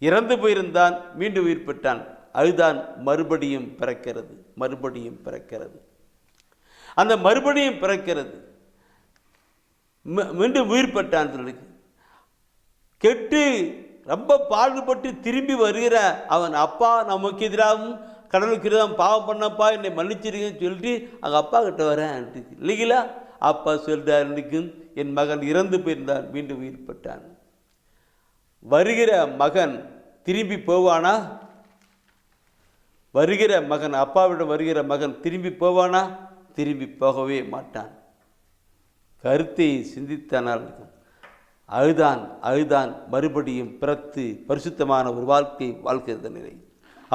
இறந்து போயிருந்தான், மீண்டும் உயிர் பெற்றான். அதுதான் மறுபடியும் பிறக்கிறது. அந்த மறுபடியும் பிறக்கிறது, மீண்டும் உயிர் பெற்றான் சொல்லி கெட்டு ரொம்ப பாடுபட்டு திரும்பி வருகிற அவன் அப்பா நமக்கு எதிராகவும் கடவுளுக்கு எதிராக பாவம் பண்ணப்பா என்னை மன்னிச்சிருக்கேன்னு சொல்லிட்டு அங்கே அப்பா கிட்ட வரேன் இல்லைங்களா? அப்பா சொல்றார், இன்னைக்கும் என் மகன் இறந்து போயிருந்தான், மீண்டும் உயிர் பெற்றான். வருகிற மகன் திரும்பி போவானா? வருகிற மகன், அப்பாவிடம் வருகிற மகன் திரும்பி போவானா? திரும்பி போகவே மாட்டான். கருத்தை சிந்தித்தானால் இருக்கும். அதுதான் மறுபடியும் பிறத்து பரிசுத்தமான ஒரு வாழ்க்கை நிலை.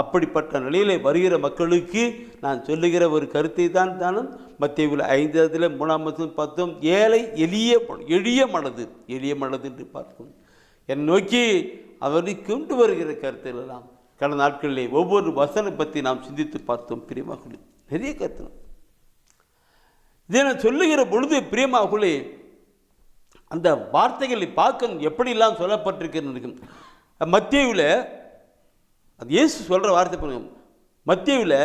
அப்படிப்பட்ட நிலையிலே வருகிற மக்களுக்கு நான் சொல்லுகிற ஒரு கருத்தை தானும் மத்தேயுவில் 5:3 ஏழை எளிய மனது என்று பார்க்கும். என் நோக்கி அவரை கொண்டு வருகிற கருத்துகளெல்லாம் கடந்த நாட்களிலே ஒவ்வொரு வசனம் பற்றி நாம் சிந்தித்து பார்த்தோம். பிரியமாகுள்ளே நிறைய கருத்து இதை நான் சொல்லுகிற பொழுது பிரியமாகுள்ளே அந்த வார்த்தைகளை பார்க்க எப்படிலாம் சொல்லப்பட்டிருக்கிறது. மத்தேயுவில் அது இயேசு சொல்கிற வார்த்தை பண்ணுங்க. மத்தேயுவில்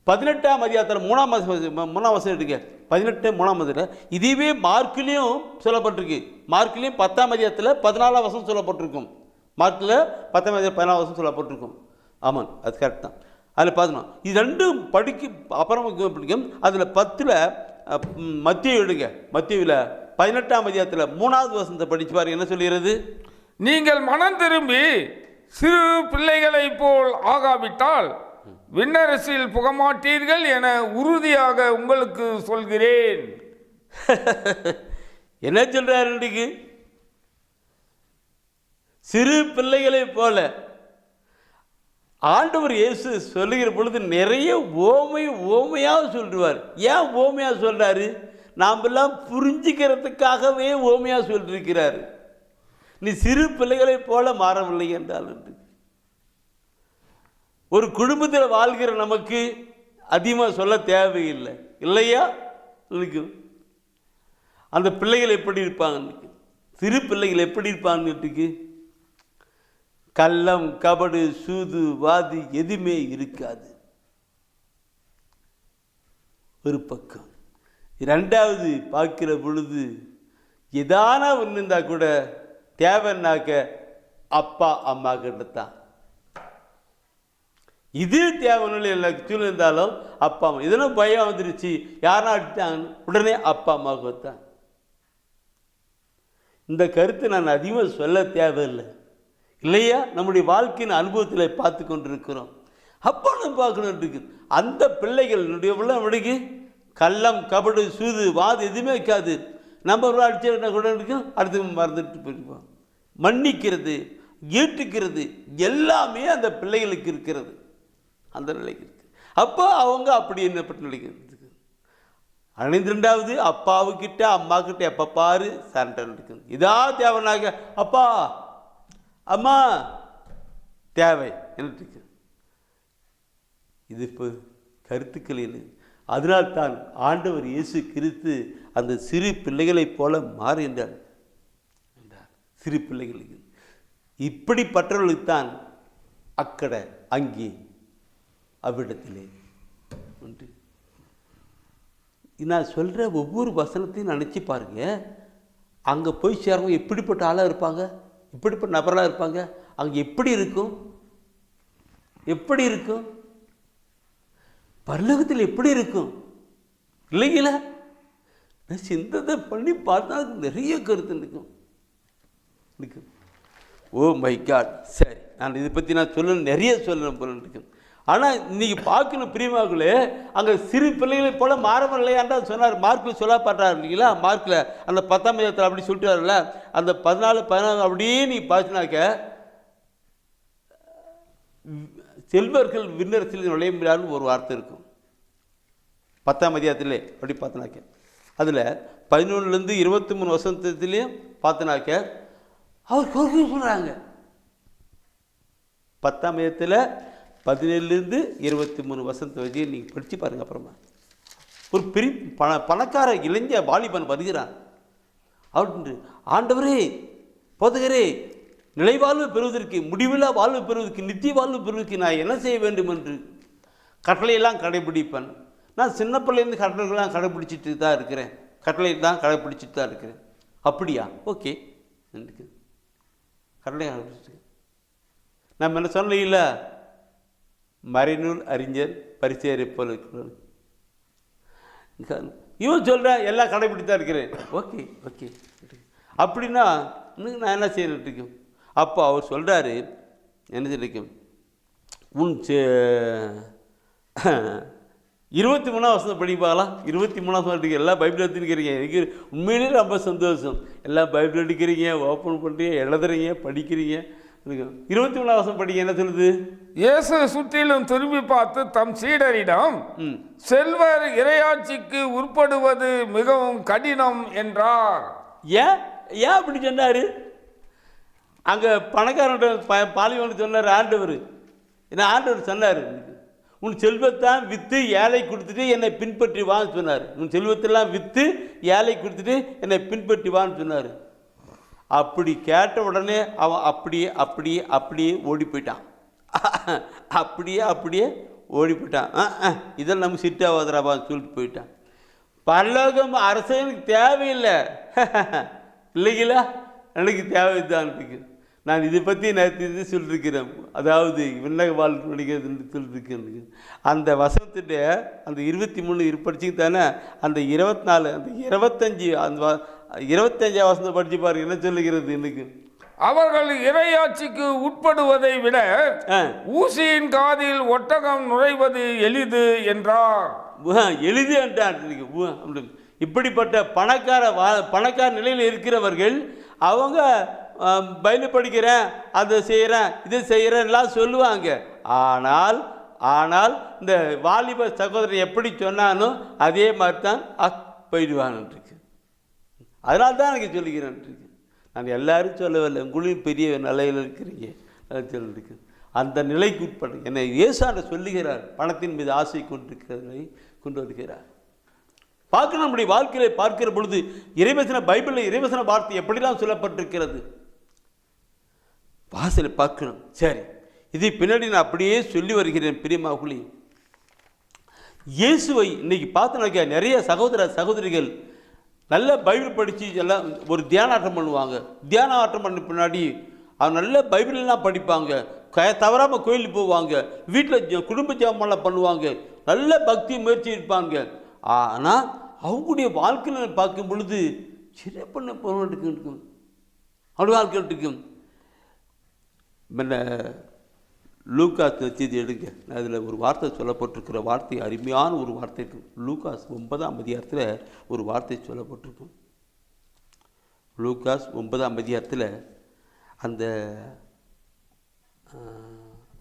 18ஆம் அதிகாரத்தில் 3ஆம் வசனம் எடுங்க. 18:3 இதுவே மார்க்கிலையும் சொல்லப்பட்டிருக்கு. மார்க்கிலையும் 10ஆம் அதிகாரத்தில் 14ஆம் வசனம் சொல்லப்பட்டிருக்கும். மார்க்கில் 10ஆம் அதிகாரம் 14ஆம் வசனம் சொல்லப்பட்டிருக்கும். ஆமாம், அது கரெக்ட் தான். அதில் பார்க்கணும். இது ரெண்டும் அப்புறம் பிடிக்கும். அதில் 10 மத்தேயு எடுங்க. மத்தேயுவில் 18ஆம் அதிகாரத்தில் 3ஆவது வசனத்தை படித்து பாருங்க. என்ன சொல்கிறது? நீங்கள் மனம் திரும்பி சிறு பிள்ளைகளை போல் ஆகாவிட்டால் விண்ணரசில் புகமாட்டீர்கள் என உறுதியாக உங்களுக்கு சொல்கிறேன். என்ன சொல்றாரு? இன்னைக்கு சிறு பிள்ளைகளை போல ஆண்டவர் இயேசு சொல்லுகிற பொழுது நிறைய ஓமையாக சொல்றார். ஏன் ஓமையாக சொல்றாரு? நாமெல்லாம் புரிஞ்சுக்கிறதுக்காகவே ஓமையா சொல்லியிருக்கிறார். நீ சிறு பிள்ளைகளைப் போல மாறவில்லை என்றால் என்று. ஒரு குடும்பத்தில் வாழ்கிற நமக்கு அதிகமாக சொல்ல தேவையில்லை இல்லையா? அந்த பிள்ளைகள் எப்படி இருப்பாங்க, சிறு பிள்ளைகள் எப்படி இருப்பாங்க? கள்ளம், கபடு, சூது, வாதி எதுவுமே இருக்காது. ஒரு பக்கம். இரண்டாவது பார்க்கிற பொழுது எதான ஒன்று இருந்தா கூட தேவைன்னாக்க அப்பா அம்மா கிட்ட தான். இது தேவைன்னு எல்லா இருந்தாலும் அப்பா அம்மா. இதெல்லாம் பயம் வந்துருச்சு, யாரா அடித்தாங்க உடனே அப்பா அம்மாவுக்கு தான். இந்த கருத்தை நான் அதிகமாக சொல்ல தேவையில்லை இல்லையா? நம்முடைய வாழ்க்கையின் அனுபவத்தில் பார்த்து கொண்டிருக்கிறோம். அப்போ நம்ம பார்க்கணும் இருக்கு. அந்த பிள்ளைகளுடைய நம்மளுக்கு கள்ளம், கபடு, சூது, வாது எதுவுமே இருக்காது. நம்ம ஒரு அடிச்சா கூட இருக்கும், அடுத்து மறந்துட்டு போயிருப்போம். மன்னிக்கிறது, ஏற்றுக்கிறது எல்லாமே அந்த பிள்ளைகளுக்கு இருக்கிறது, அந்த நிலைக்கு இருக்கு. அப்போ அவங்க அப்படி என்னப்பட்ட நிலைக்கு இருக்கு. 12வது அப்பாவுக்கிட்ட அம்மா கிட்ட எப்போ பாரு சண்டை இருக்குது. இதா தேவைனாக்க அப்பா அம்மா தேவை என்ன. இது இப்போ கருத்துக்கள் இல்லை. அதனால்தான் ஆண்டவர் இயேசு கிறிஸ்து அந்த சிறு பிள்ளைகளைப் போல மாறு என்றார். சிறு பிள்ளைகளுக்கு இப்படிப்பட்டவர்களுக்குத்தான் அக்கடை அங்கே அவ்விடத்திலே உண்டு. நான் சொல்கிற ஒவ்வொரு வசனத்தையும் நினச்சி பாருங்க. அங்கே போய் சேரவங்க எப்படிப்பட்ட ஆளாக இருப்பாங்க, இப்படிப்பட்ட நபராக இருப்பாங்க. அங்கே எப்படி இருக்கும், எப்படி இருக்கும், பரலோகத்தில் எப்படி இருக்கும் இல்லைங்களா? சிந்தனை பண்ணி பார்த்தா நிறைய கருத்து இருக்கும். Oh my god. சரி, நான் இதை பற்றி நான் நிறைய சொல்லணும் போல இருக்கும். ஆனால் இன்னைக்கு பார்க்கணும் பிரியமாக்களே, அங்கே சிறு பிள்ளைகளைப் போல மாறவில்லையாண்டா சொன்னார். மார்க்கில் சொல்ல பாட்டார் இல்லைங்களா? மார்க்கில் அந்த 10ஆம் அதிகாரத்தில் அப்படி சொல்லிட்டு வரல, அந்த 14, 16 அப்படியே நீ பார்த்தினாக்க செல்வர்கள் விண்ணரசில் நுழைய முடியாதுன்னு ஒரு வார்த்தை இருக்கும் 10ஆம் அதிகாரத்திலே. அப்படி பார்த்தினாக்க அதில் 11லேருந்து 23 வசனத்துலேயும் பார்த்தினாக்க அவர் கொள்கை சொல்கிறாங்க. 10ஆம் அதிகாரத்தில் 17லேருந்து 23 வசனத்தை வச்சு நீங்கள் படித்து பாருங்கள். அப்புறமா ஒரு பெரிய பணக்கார இளைஞ வாலிபன் வருகிறான். அவரு ஆண்டவரே, போதகரே, நிலைவாழ்வு பெறுவதற்கு, முடிவில்லா வாழ்வு பெறுவதற்கு, நித்திய வாழ்வு பெறுவதற்கு நான் என்ன செய்ய வேண்டும் என்று கட்டளையெல்லாம் கடைபிடிப்பேன். நான் சின்ன பிள்ளைலேருந்து கட்டளைகள்லாம் கடைபிடிச்சிட்டு தான் இருக்கிறேன், கட்டளை தான் கடைபிடிச்சிட்டு தான் இருக்கிறேன். அப்படியா? ஓகே, கட்டளை கடைபிடிச்சிட்டு நம்ம என்ன சொன்ன இல்லை, மறைநூல் அறிஞர் பரிசேரை போல இருக்கிறார். இவன் சொல்கிற எல்லாம் கடைபிடித்தான் இருக்கிறேன். ஓகே ஓகே, அப்படின்னா நான் என்ன செய்யணும்? அப்போ அவர் சொல்கிறாரு, என்ன சொல்லிக்கும், உன் 23ஆம் வசனம் படிப்பாங்களா? 23ஆம் வசனம் எடுக்க எல்லாம் பைபிள் எடுத்துக்கிறீங்க. எனக்கு உண்மையிலே ரொம்ப சந்தோஷம். எல்லாம் பைபிள் எடுக்கிறீங்க, ஓப்பன் பண்ணுறீங்க, எழுதுறீங்க, படிக்கிறீங்க. 23ஆம் வசனம் படிக்க என்ன சொல்லுது? இயேசு சுற்றிலும் திரும்பி பார்த்து தம் சீடரிடம், செல்வர் இறையாட்சிக்கு உட்படுவது மிகவும் கடினம் என்றார். ஏன் ஏன் அப்படி சொன்னார்? அங்கே பணக்காரன் பாலிவன் சொன்னார் ஆண்டவர். என்ன ஆண்டவர் சொன்னார்? உன் செல்வத்தான் விற்று ஏழை கொடுத்துட்டு என்னை பின்பற்றி வான்னு சொன்னார். உன் செல்வத்தெல்லாம் விற்று ஏழை கொடுத்துட்டு என்னை பின்பற்றி வான்னு சொன்னார். அப்படி கேட்ட உடனே அவன் அப்படியே அப்படியே அப்படியே ஓடி போயிட்டான். அப்படியே அப்படியே ஓடி போயிட்டான். இதெல்லாம் நம்ம சிட்டாவதராபான்னு சொல்லிட்டு போயிட்டான். பரலோகம் அரசனுக்கு தேவையில்லை இல்லைங்களா? எனக்கு தேவைதான் இருக்கு. நான் இதை பற்றி நேற்று இது சொல்லியிருக்கிறேன். அதாவது விண்ணக வாழ்க்கை நடிக்கிறதுன்னு சொல்லியிருக்கேன். அந்த வசனத்துடைய அந்த 23 படிச்சுக்கு தானே, அந்த 24 அந்த 25 அந்த 25ஆம் வசனத்தை படித்து பாருங்க என்ன சொல்லுகிறது. எனக்கு அவர்கள் இறையாட்சிக்கு உட்படுவதை விட ஊசியின் காதில் ஒட்டகம் நுழைவது எளிது என்றார். எளிது என்றார். இப்படிப்பட்ட பணக்கார நிலையில் இருக்கிறவர்கள் அவங்க பைபிள் படிக்கிறேன், அதை செய்கிறேன், இதை செய்கிறேன்லாம் சொல்லுவாங்க. ஆனால் இந்த வாலிப சகோதரர் எப்படி சொன்னானோ அதே மாதிரி தான் போயிடுவான்ருக்கு. அதனால தான் எனக்கு சொல்லுகிறேன்ருக்கு. நான் எல்லாரும் சொல்லவில்லை, உங்களும் பெரிய நிலையில் இருக்கிறீங்க சொல்லிருக்கு. அந்த நிலைக்கு உட்பட என்னை இயேசுவாண்ட சொல்லுகிறார். பணத்தின் மீது ஆசை கொண்டிருக்கிறதை கொண்டு வருகிறார். பார்க்க நம்முடைய வாழ்க்கையை பார்க்கிற பொழுது இறைவசன பைபிளில் இறைவசன வார்த்தை எப்படிலாம் சொல்லப்பட்டிருக்கிறது வாசலை பார்க்கணும். சரி, இதை பின்னாடி நான் அப்படியே சொல்லி வருகிறேன். பிரியமாகுலி, இயேசுவை இன்னைக்கு பார்த்தோன்னாக்கா நிறைய சகோதர சகோதரிகள் நல்ல பைபிள் படித்து எல்லாம் ஒரு தியானாட்டம் பண்ணுவாங்க. தியானாட்டம் பண்ண பின்னாடி அவங்க நல்ல பைபிளெலாம் படிப்பாங்க, தவறாமல் கோயிலுக்கு போவாங்க, வீட்டில் குடும்ப ஜாமெல்லாம் பண்ணுவாங்க, நல்ல பக்தி முயற்சி இருப்பாங்க. ஆனால் அவங்களுடைய வாழ்க்கையில் பார்க்கும் பொழுது சின்ன பண்ண போராட்டம் இருக்கும். அப்படி வாழ்க்கையில் இருக்கும். முன்ன லூக்காஸ் செய்தி எடுங்க, அதில் ஒரு வார்த்தை சொல்லப்பட்டிருக்கிற வார்த்தை அருமையான ஒரு வார்த்தை இருக்கும். லூக்காஸ் 9ஆம் அதிகாரத்தில் ஒரு வார்த்தை சொல்லப்பட்டிருக்கும். லூக்காஸ் 9ஆம் அதிகாரத்தில் அந்த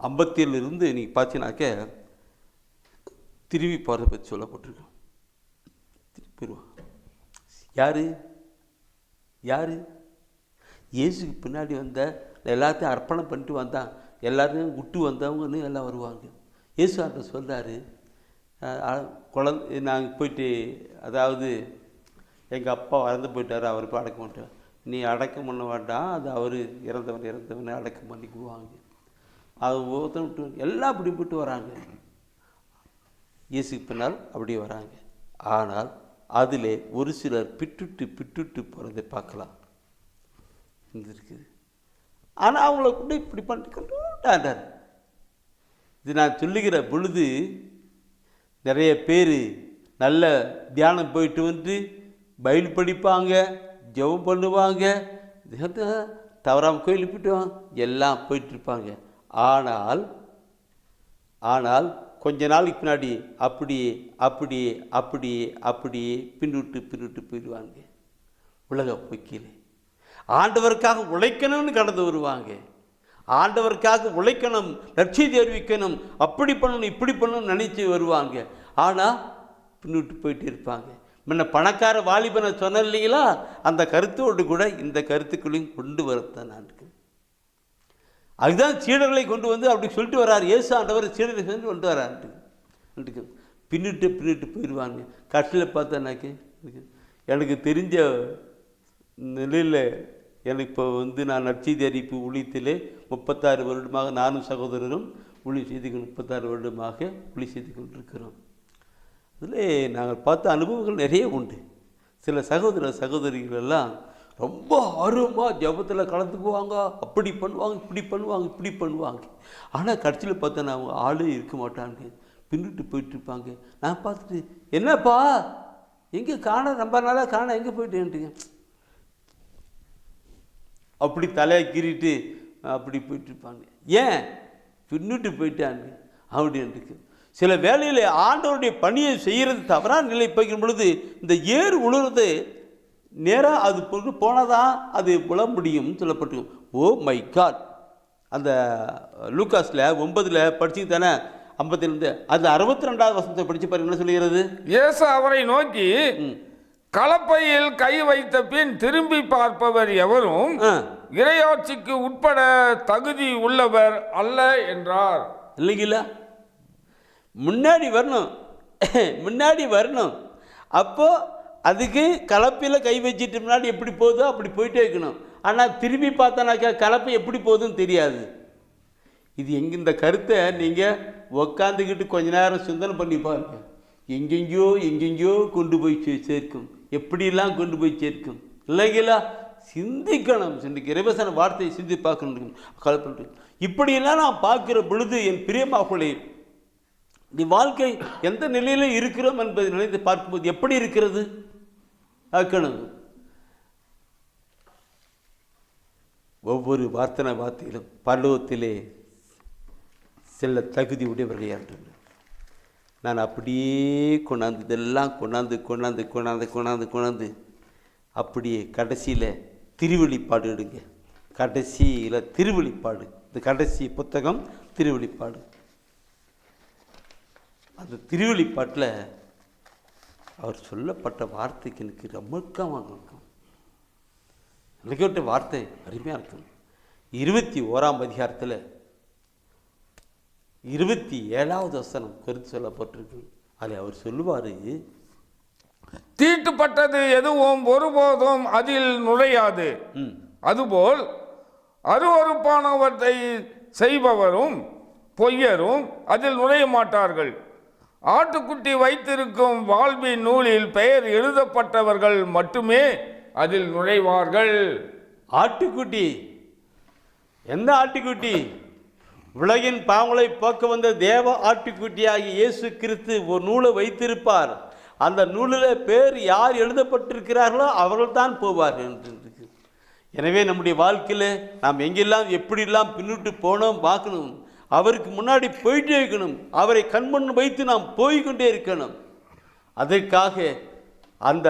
57 நீங்கள் பார்த்தீங்கன்னாக்க திரும்பி போகிறத பற்றி சொல்லப்பட்டிருக்கோம். திருப்பிடுவான் யார் யார் இயேசுக்கு பின்னாடி வந்த எல்லாத்தையும் அர்ப்பணம் பண்ணிட்டு வந்தான், எல்லாத்தையும் விட்டு வந்தவங்கன்னு எல்லாம் வருவாங்க. இயேசு அந்த சொல்கிறாரு, குழந்தை நாங்கள் போயிட்டு, அதாவது எங்கள் அப்பா இறந்து போயிட்டார், அவர் போய் அடக்க மாட்டேன், நீ அடக்கம் பண்ண வேண்டாம், அது அவர் இறந்தவனை அடக்கம் பண்ணிக்குவாங்க. அது ஒருத்தன் விட்டு எல்லாம் அப்படி போட்டு வராங்க. இயேசுக்கு பின்னால் அப்படியே வராங்க. ஆனால் அதில் ஒரு சிலர் பிட்டுட்டு போகிறதை பார்க்கலாம் இருக்குது. ஆனால் அவங்கள கூட இப்படி பண்ணிட்டார். இது நான் சொல்லுகிற பொழுது நிறைய பேர் நல்ல தியானம் போயிட்டு வந்து பைபிள் படிப்பாங்க, ஜெபம் பண்ணுவாங்க, தவறாமல் கோயிலுக்கு போயிட்டு எல்லாம் போயிட்டுருப்பாங்க. ஆனால் கொஞ்ச நாளைக்கு பின்னாடி அப்படியே அப்படியே அப்படியே அப்படியே பின்னுட்டு போயிடுவாங்க. உலக போக்கிலே ஆண்டவருக்காக உழைக்கணும்னு கடந்து வருவாங்க. ஆண்டவருக்காக உழைக்கணும், லட்சியத்தை அறிவிக்கணும், அப்படி பண்ணணும் இப்படி பண்ணணும்னு நினச்சி வருவாங்க. ஆனால் பின்னுட்டு போயிட்டு இருப்பாங்க. முன்ன பணக்கார வாலிபனை சொன்ன இல்லைங்களா, அந்த கருத்தோடு கூட இந்த கருத்துக்களையும் கொண்டு வரத்தான் நான் இருக்கேன். அதுதான் சீடர்களை கொண்டு வந்து அப்படி சொல்லிட்டு வர்றார் இயேசு ஆண்டவர். சீடர்களை கொண்டு கொண்டு வரான்ட்டு பின்னிட்டு போயிடுவாங்க. கட்டில் பார்த்தானாக்கே எனக்கு தெரிஞ்ச நிலையில் எனக்கு இப்போ வந்து நான் நற்செய்தி அறிவிப்பு ஊழியத்திலே 36 வருடமாக நானும் சகோதரரும் ஊழிய செய்து 36 வருடமாக ஊழிய செய்து கொண்டிருக்கிறோம். அதில் நாங்கள் பார்த்த அனுபவங்கள் நிறைய உண்டு. சில சகோதர சகோதரிகள் எல்லாம் ரொம்ப ஆர்வமாக ஜபத்தில் கலந்துக்குவாங்க, அப்படி பண்ணுவாங்க இப்படி பண்ணுவாங்க. ஆனால் கடைசியில் பார்த்தா அவங்க ஆளே இருக்க மாட்டாங்க, பின்னிட்டு போயிட்டுருப்பாங்க. நான் பார்த்துட்டு என்னப்பா எங்கே காண, ரொம்ப நாளாக காண, எங்கே போயிட்டேன்ட்டுங்க, அப்படி தலையை கீறிட்டு அப்படி போயிட்டுருப்பாங்க. ஏன் பின்னிட்டு போயிட்டாங்க அப்படின்ட்டு. சில வேலையில் ஆண்டவருடைய பணியை செய்கிறது தவறான நிலை போய்க்கும் பொழுது இந்த ஏறு உழுறது நேராக அது போனதான் அது உழ முடியும் சொல்லப்பட்டிருக்கும். ஓ மை காட், அந்த லூக்காஸில் 9 படிச்சு தானே 50 அது 62வது வசனத்தை படித்து பாருங்க, என்ன சொல்லுகிறது? இயேசு அவரை நோக்கி, கலப்பையில் கை வைத்த பின் திரும்பி பார்ப்பவர் எவரும் இறையாட்சிக்கு உட்பட தகுதி உள்ளவர் அல்ல என்றார். இல்லைங்களா? முன்னாடி வரணும். அப்போ அதுக்கு கலப்பையில் கை வச்சிட்டு முன்னாடி எப்படி போகுதோ அப்படி போயிட்டே இருக்கணும். ஆனால் திரும்பி பார்த்தோன்னாக்கா கலப்பை எப்படி போகுதுன்னு தெரியாது. இது இந்த கருத்தை நீங்கள் உக்காந்துக்கிட்டு கொஞ்ச நேரம் சிந்தனை பண்ணி பாருங்க. எங்கெங்கேயோ கொண்டு போய் சேர்க்கும், எப்படிலாம் கொண்டு போய் சேர்க்கும் இல்லைங்களா? சிந்திக்கணும். இறைவசன வார்த்தையை சிந்தி பார்க்கணும். கலப்பை இப்படியெல்லாம் நான் பார்க்கிற பொழுது என் பிரியமாகுள்ளே நீ வாழ்க்கை எந்த நிலையில் இருக்கிறோம் என்பதை நினைத்து பார்க்கும்போது எப்படி இருக்கிறது ஆக்கணும். ஒவ்வொரு வார்த்தையிலும் பரலோகத்திலே செல்ல தகுதி உடையவர்கள் யார்? நான் அப்படியே கொண்டாந்து இதெல்லாம் கொண்டாந்து அப்படியே கடைசியில் திருவெளிப்பாடு எடுங்க. கடைசியில் திருவெளிப்பாடு, இந்த கடைசி புத்தகம் திருவெளிப்பாடு. அந்த திருவெளிப்பாட்டில் அவர் சொல்லப்பட்ட வார்த்தைக்கு எனக்கு ரொம்ப இருக்கும். எனக்கு விட்ட வார்த்தை அருமையாக இருக்கும். 21ஆம் அதிகாரத்தில் 27வது வசனம் குறித்து சொல்லப்பட்டிருக்கு. அதில் அவர் சொல்லுவார், தீட்டுப்பட்டது எதுவும் ஒருபோதும் அதில் நுழையாது. அதுபோல் அருவருப்பானவற்றை செய்பவரும் பொய்யரும் அதில் நுழைய மாட்டார்கள். ஆட்டுக்குட்டி வைத்திருக்கும் வாழ்வின் நூலில் பெயர் எழுதப்பட்டவர்கள் மட்டுமே அதில் நுழைவார்கள். ஆட்டுக்குட்டி, எந்த ஆட்டுக்குட்டி? உலகின் பாவங்களை போக்க வந்த தேவ ஆட்டுக்குட்டியாகி இயேசு கிறிஸ்து ஒரு நூலை வைத்திருப்பார். அந்த நூலில் பேர் யார் எழுதப்பட்டிருக்கிறார்களோ அவர்கள் தான் போவார்கள் என்று. எனவே நம்முடைய வாழ்க்கையில் நாம் எங்கெல்லாம் எப்படிலாம் பின்னிட்டு போனோம் பார்க்கணும். அவருக்கு முன்னாடி போயிட்டே இருக்கணும். அவரை கண்மண் வைத்து நாம் போய்கொண்டே இருக்கணும். அதற்காக அந்த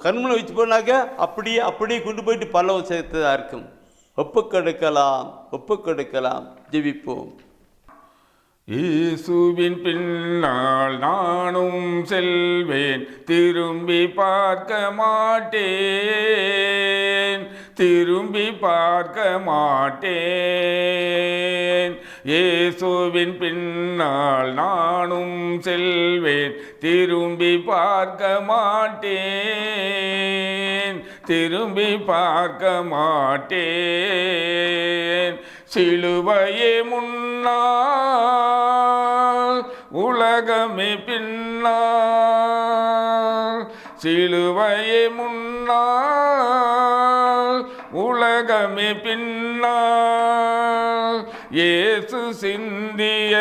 கண்மண் வச்சு போனாக்க அப்படியே கொண்டு போயிட்டு பல்லவம் சேர்த்ததாக இருக்கும். ஒப்புக்கொடுக்கலாம். ஜெபிப்போம். இயேசுவின் பின்னால் நானும் செல்வேன், திரும்பி பார்க்க மாட்டேன். இயேசுவின் பின்னால் நானும் செல்வேன், திரும்பி பார்க்க மாட்டேன். சிலுவையே முன்னால், உலகமே பின்னால். சிலுவையே முன்னால், உலகமே பின்னால். இயேசு சிந்திய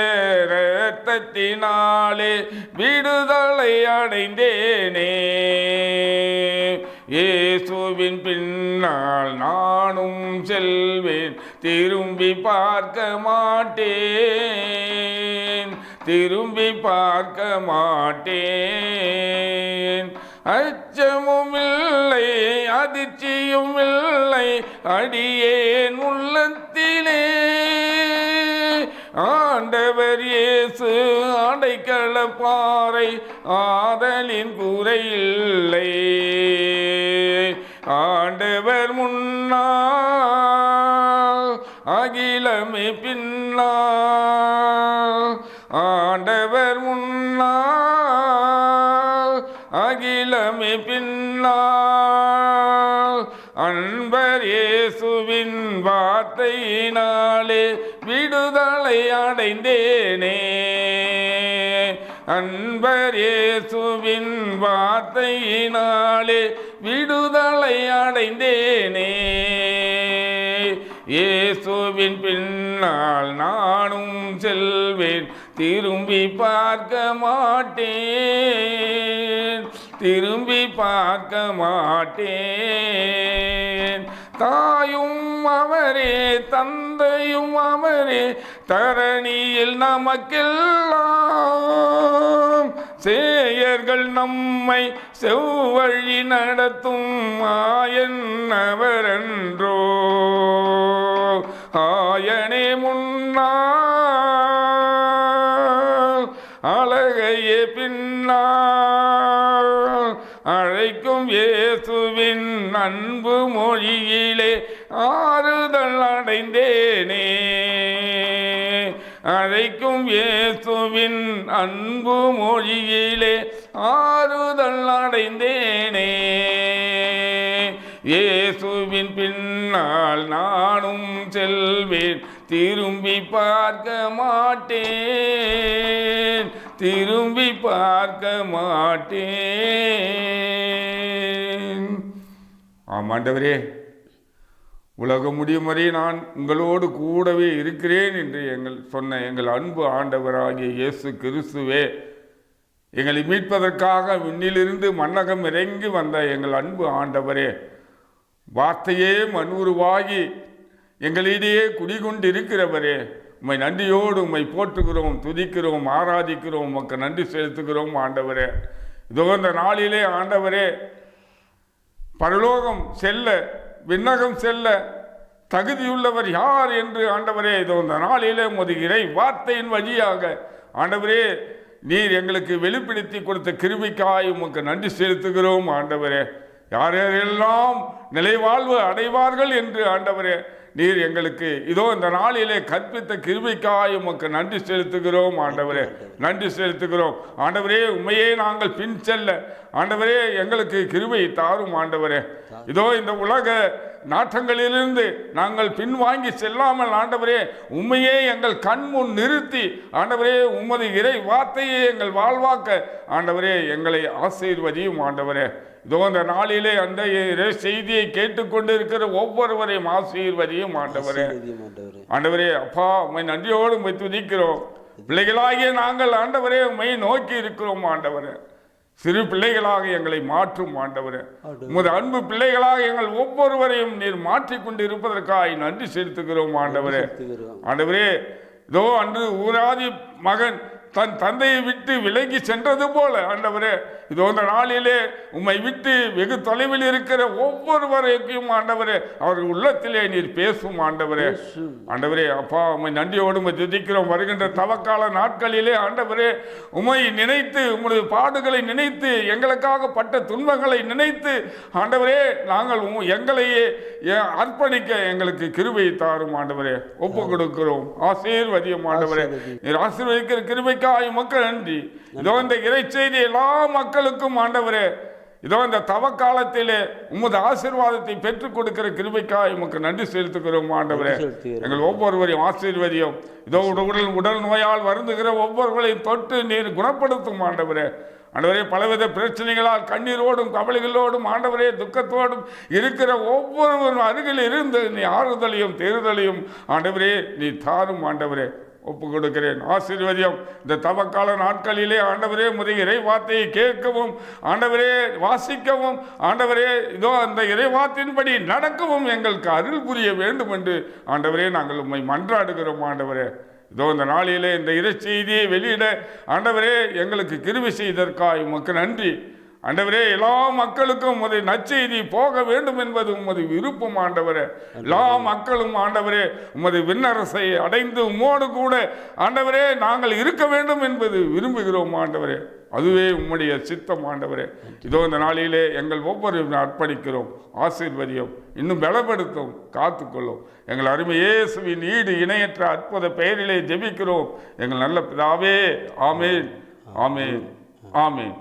இரத்தத்தினாலே விடுதலை அடைந்தேனே. இயேசுவின் பின்னால் நானும் செல்வேன், திரும்பி பார்க்க மாட்டேன். அச்சமும் இல்லை, அதிர்ச்சியும் இல்லை, அடியேன் உள்ளத்திலே. ஆண்டவர் இயேசு அடைக்கல பாறை, ஆதலின் குறையில்லை. ஆண்டவர் முன்னால், அகிலமே பின்னால். ஆண்டவர் முன்னால், அகிலமே பின்னால். அன்பர் இயேசுவின் வார்த்தையினாலே விடுதலை அடைந்தேனே. அன்பர் இயேசுவின் வார்த்தையினாலே விடுதலை அடைந்தேனே. இயேசுவின் பின்னால் நானும் செல்வேன், திரும்பி பார்க்க மாட்டேன். தாயும் அவரே, தந்தையும் அவரே, தரணியில் நமக்கெல்லாம் சேயர்கள் நம்மை செவ்வழி நடத்தும் ஆயன் அவரன்றோ. ஆயனே முன்னால், அழகையே பின்னால். அழைக்கும் இயேசுவின் அன்பு மொழியிலே ஆறுதல் அடைந்தேனே. அழைக்கும் இயேசுவின் அன்பு மொழியிலே ஆறுதல் அடைந்தேனே. இயேசுவின் பின்னால் நானும் செல்வேன், திரும்பி பார்க்க மாட்டேன். ஆமாண்டவரே, உலகம் முடியும் வரை நான் உங்களோடு கூடவே இருக்கிறேன் என்று சொன்ன எங்கள் அன்பு ஆண்டவராகிய இயேசு கிறிஸ்துவே, எங்களை மீட்பதற்காக விண்ணிலிருந்து மண்ணகம் இறங்கி வந்த எங்கள் அன்பு ஆண்டவரே, வார்த்தையே மண்ணுருவாகி எங்களிடையே குடிகொண்டிருக்கிறவரே, உம்மை நன்றியோடு உம்மை போற்றுகிறோம், துதிக்கிறோம், ஆராதிக்கிறோம், உமக்கு நன்றி செலுத்துகிறோம் ஆண்டவரே. இதோ இந்த நாளிலே ஆண்டவரே, பரலோகம் செல்ல, விண்ணகம் செல்ல தகுதியுள்ளவர் யார் என்று ஆண்டவரே, இதோ இந்த நாளிலே உமது இறை வார்த்தையின் வழியாக ஆண்டவரே நீர் எங்களுக்கு வெளிப்படுத்தி கொடுத்த கிருபைக்காய் உமக்கு நன்றி செலுத்துகிறோம் ஆண்டவரே. யார் யாரெல்லாம் நிலைவாழ்வு அடைவார்கள் என்று ஆண்டவரே நீர் எங்களுக்கு இதோ இந்த நாளிலே கற்பித்த கிருபைக்காய் உமக்கு நன்றி செலுத்துகிறோம் ஆண்டவரே, நன்றி செலுத்துகிறோம் ஆண்டவரே. உண்மையே நாங்கள் பின் செல்ல ஆண்டவரே எங்களுக்கு கிருபை தாரும் ஆண்டவரே. இதோ இந்த உலக நாட்டங்களிலிருந்து நாங்கள் பின்வாங்கி செல்லாமல் ஆண்டவரே உண்மையே எங்கள் கண் முன் நிறுத்தி ஆண்டவரே உமது இறை வார்த்தையை எங்கள் வாழ்வாக்க ஆண்டவரே எங்களை ஆசீர்வதியும் ஆண்டவரே. இதோ இந்த நாளிலே அந்த செய்தியை கேட்டுக்கொண்டு இருக்கிற ஒவ்வொருவரையும் ஆசீர்வதியும் ஆண்டவரே. ஆண்டவரே அப்பா உம்மை நன்றியோடு உம்மை துதிக்கிறோம். பிள்ளைகளாகிய நாங்கள் ஆண்டவரே உம்மை நோக்கி இருக்கிறோம் ஆண்டவரே. சிறு பிள்ளைகளாக எங்களை மாற்றும் ஆண்டவரே. உமது அன்பு பிள்ளைகளாக எங்கள் ஒவ்வொருவரையும் நீர் மாற்றிக்கொண்டு இருப்பதற்காக நன்றி செலுத்துகிறோம் ஆண்டவரே. ஆண்டவரே இதோ அன்று ஊராதி மகன் தன் தந்தையை விட்டு விலகி சென்றது போல ஆண்டவரே இதோ இந்த நாளிலே உம்மை விட்டு வெகு தொலைவில் இருக்கிற ஒவ்வொருவரையும் ஆண்டவரே அவர்கள் உள்ளத்திலே நீர் பேசும் ஆண்டவரே. ஆண்டவரே அப்பா உம்மை நன்றியோடு உம்மை துதிக்கிறோம். வருகின்ற தவக்கால நாட்களிலே ஆண்டவரே உம்மை நினைத்து உம்முடைய பாடுகளை நினைத்து எங்களுக்காக பட்ட துன்பங்களை நினைத்து ஆண்டவரே நாங்கள் எங்களையே அர்ப்பணிக்க எங்களுக்கு கிருபை தாரும் ஆண்டவரே. ஒப்பு கொடுக்கிறோம். ஆசீர்வதியும் ஆண்டவரே. நீர் ஆசீர்வதிக்கிற கிருபைக்காக உமக்கு நன்றி. இதோ இந்த இறை செய்தி எல்லா மக்களுக்கும் ஆண்டவரே இதோ இந்த தவக்காலத்திலே உமது ஆசீர்வாதத்தை பெற்றுக் கொடுக்கிற கிருபைக்காக உமக்கு நன்றி செலுத்துகிறோம் ஆண்டவரே. எங்கள் ஒவ்வொருவரையும் ஆசீர்வதியும். இதோ உடல் நோயால் வருந்துகிற ஒவ்வொருவரையும் தொட்டு நீர் குணப்படுத்தும் ஆண்டவரே. ஆண்டவரே பலவித பிரச்சனைகளால் கண்ணீரோடும் கவலைகளோடும் ஆண்டவரே துக்கத்தோடும் இருக்கிற ஒவ்வொருவரும் அருகில் இருந்து நீ ஆறுதலையும் தேறுதலையும் ஆண்டவரே நீ தாரும் ஆண்டவரே. ஒப்பு கொடுக்கிறேன். ஆசீர்வதியம். இந்த தவக்கால நாட்களிலே ஆண்டவரே உம்முடைய இறை வார்த்தையை கேட்கவும் ஆண்டவரே வாசிக்கவும் ஆண்டவரே இதோ அந்த இறை வார்த்தையின்படி நடக்கவும் எங்களுக்கு அருள் புரிய வேண்டும் என்று ஆண்டவரே நாங்கள் உம்மை மன்றாடுகிறோம் ஆண்டவரே. இதோ இந்த நாளிலே இந்த இறை செய்தியை வெளியிட ஆண்டவரே எங்களுக்கு கிருபை செய்ததற்காக உமக்கு நன்றி ஆண்டவரே. எல்லா மக்களுக்கும் உமது நற்செய்தி போக வேண்டும் என்பது உமது விருப்பம் ஆண்டவரே. எல்லா மக்களும் ஆண்டவரே உமது விண்ணரசை அடைந்து உம்மோடு கூட ஆண்டவரே நாங்கள் இருக்க வேண்டும் என்பது விரும்புகிறோம் ஆண்டவரே. அதுவே உம்முடைய சித்தம் ஆண்டவரே. இதோ இந்த நாளிலே எங்கள் ஒவ்வொருவரும் அர்ப்பணிக்கிறோம். ஆசீர்வதியும். இன்னும் பலப்படுத்தும், காத்துக்கொள்ளும். எங்கள் அருமை இயேசுவின் ஈடு இணையற்ற அற்புத பெயரிலே ஜெபிக்கிறோம் எங்கள் நல்ல பிதாவே. ஆமேன், ஆமேன், ஆமேன்.